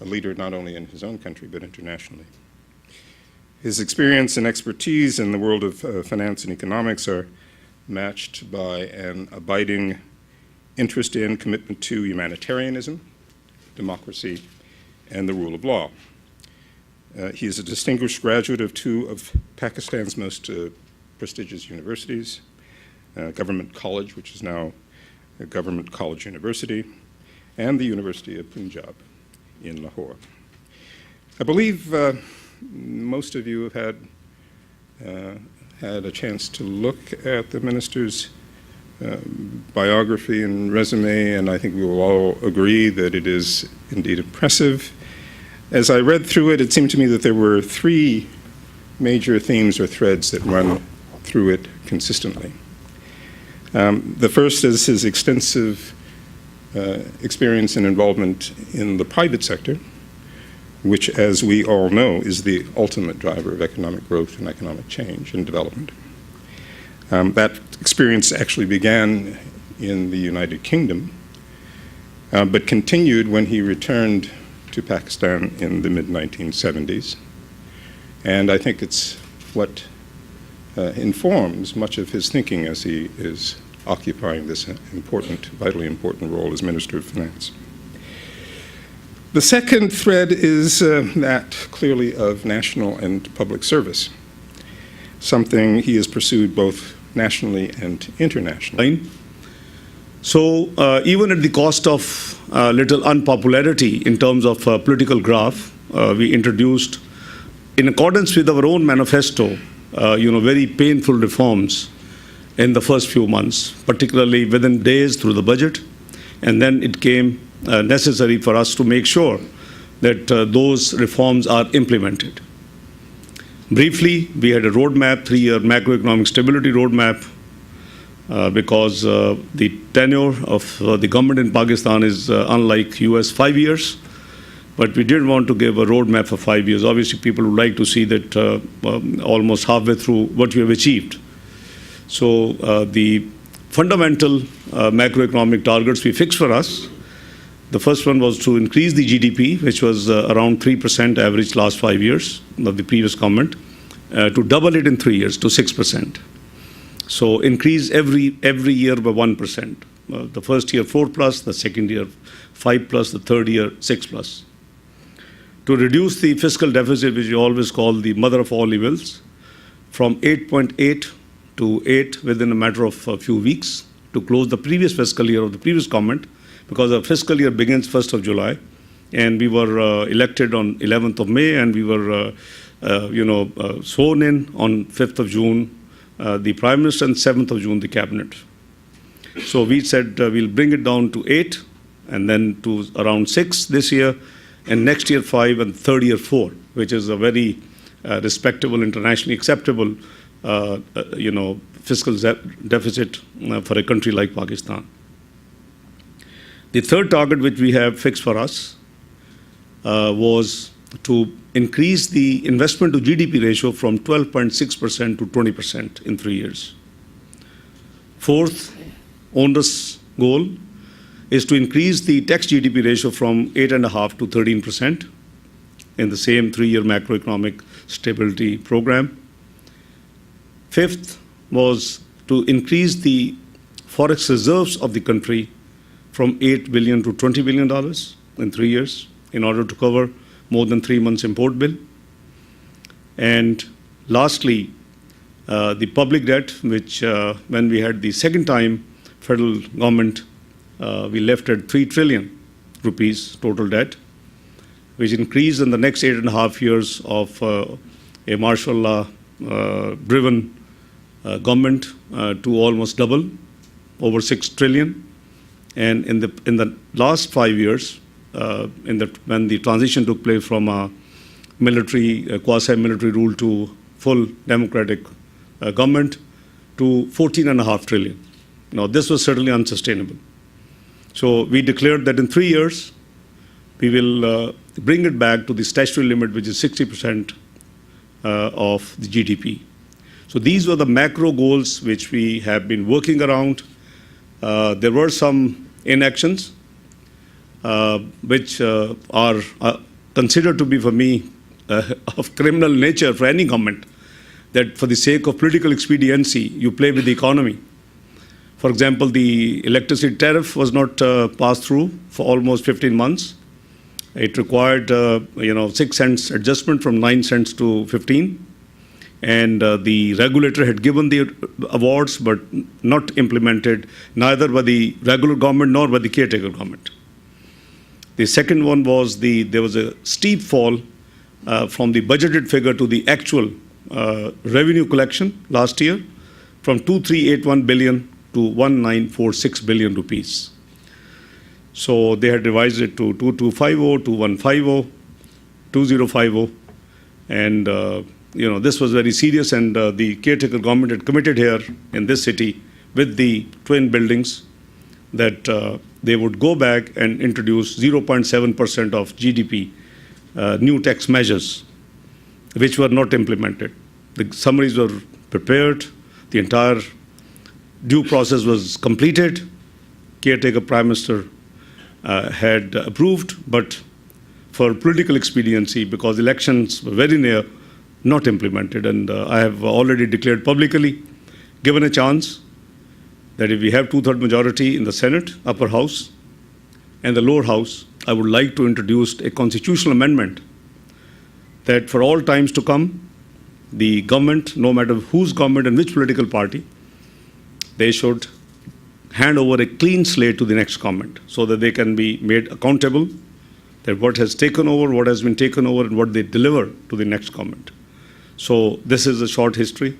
leader not only in his own country, but internationally. His experience and expertise in the world of finance and economics are matched by an abiding interest in, commitment to humanitarianism, democracy, and the rule of law. He is a distinguished graduate of 2 of Pakistan's most prestigious universities, Government College, which is now a Government College University, and the University of Punjab in Lahore. I believe most of you have had a chance to look at the minister's biography and resume, and I think we will all agree that it is indeed impressive. As I read through it, it seemed to me that there were 3 major themes or threads that run through it consistently. The first is his extensive experience and involvement in the private sector, which, as we all know, is the ultimate driver of economic growth and economic change and development. That experience actually began in the United Kingdom, but continued when he returned to Pakistan in the mid-1970s. And I think it's what informs much of his thinking as he is occupying this important, vitally important role as Minister of Finance. The second thread is that clearly of national and public service, something he has pursued both nationally and internationally. So even at the cost of little unpopularity in terms of political graph, we introduced, in accordance with our own manifesto, very painful reforms in the first few months, particularly within days through the budget. And then it came necessary for us to make sure that those reforms are implemented. Briefly, we had a roadmap, 3-year macroeconomic stability roadmap, because the tenure of the government in Pakistan is unlike US 5 years. But we didn't want to give a roadmap for 5 years. Obviously, people would like to see that almost halfway through what we have achieved. So the fundamental macroeconomic targets we fixed for us, the first one was to increase the GDP, which was around 3% average last 5 years of the previous government, to double it in 3 years to 6%. So increase every year by 1%. The first year 4+, the second year 5+, the third year 6+. To reduce the fiscal deficit, which we always call the mother of all evils, from 8.8 to 8 within a matter of a few weeks, to close the previous fiscal year of the previous government, because our fiscal year begins 1st of July, and we were elected on 11th of May, and we were sworn in on 5th of June, the Prime Minister, and 7th of June, the Cabinet. So we said we'll bring it down to 8, and then to around 6 this year, and next year 5, and third year 4, which is a very respectable, internationally acceptable, fiscal deficit for a country like Pakistan. The third target which we have fixed for us was to increase the investment to GDP ratio from 12.6% to 20% in 3 years. Fourth onerous goal is to increase the tax GDP ratio from 8.5% to 13% in the same 3-year macroeconomic stability program. Fifth was to increase the forex reserves of the country from $8 billion to $20 billion in 3 years in order to cover more than 3 months import bill. And lastly, the public debt, which when we had the second time federal government, we left at 3 trillion rupees total debt, which increased in the next 8.5 years of a martial law driven government to almost double, over 6 trillion. And in the last 5 years, when the transition took place from a military, quasi-military rule to full democratic government, to 14.5 trillion. Now, this was certainly unsustainable. So we declared that in 3 years, we will bring it back to the statutory limit, which is 60% of the GDP. So these were the macro goals which we have been working around. There were some inactions, which are considered to be, for me, of criminal nature for any government, that for the sake of political expediency, you play with the economy. For example, the electricity tariff was not passed through for almost 15 months. It required, 6 cents adjustment from 9 cents to 15. And the regulator had given the awards, but not implemented, neither by the regular government nor by the caretaker government. The second one was there was a steep fall from the budgeted figure to the actual revenue collection last year, from 2381 billion to 1946 billion rupees. So they had revised it to 2250, 2150, 2050, and this was very serious, and the caretaker government had committed here in this city with the twin buildings that they would go back and introduce 0.7% of GDP new tax measures, which were not implemented. The summaries were prepared, the entire due process was completed, caretaker Prime Minister had approved, but for political expediency, because elections were very near, not implemented. And I have already declared publicly, given a chance, that if we have 2/3 majority in the Senate, upper house, and the lower house, I would like to introduce a constitutional amendment that for all times to come, the government, no matter whose government and which political party, they should hand over a clean slate to the next government so that they can be made accountable that what has taken over, what has been taken over, and what they deliver to the next government. So this is a short history.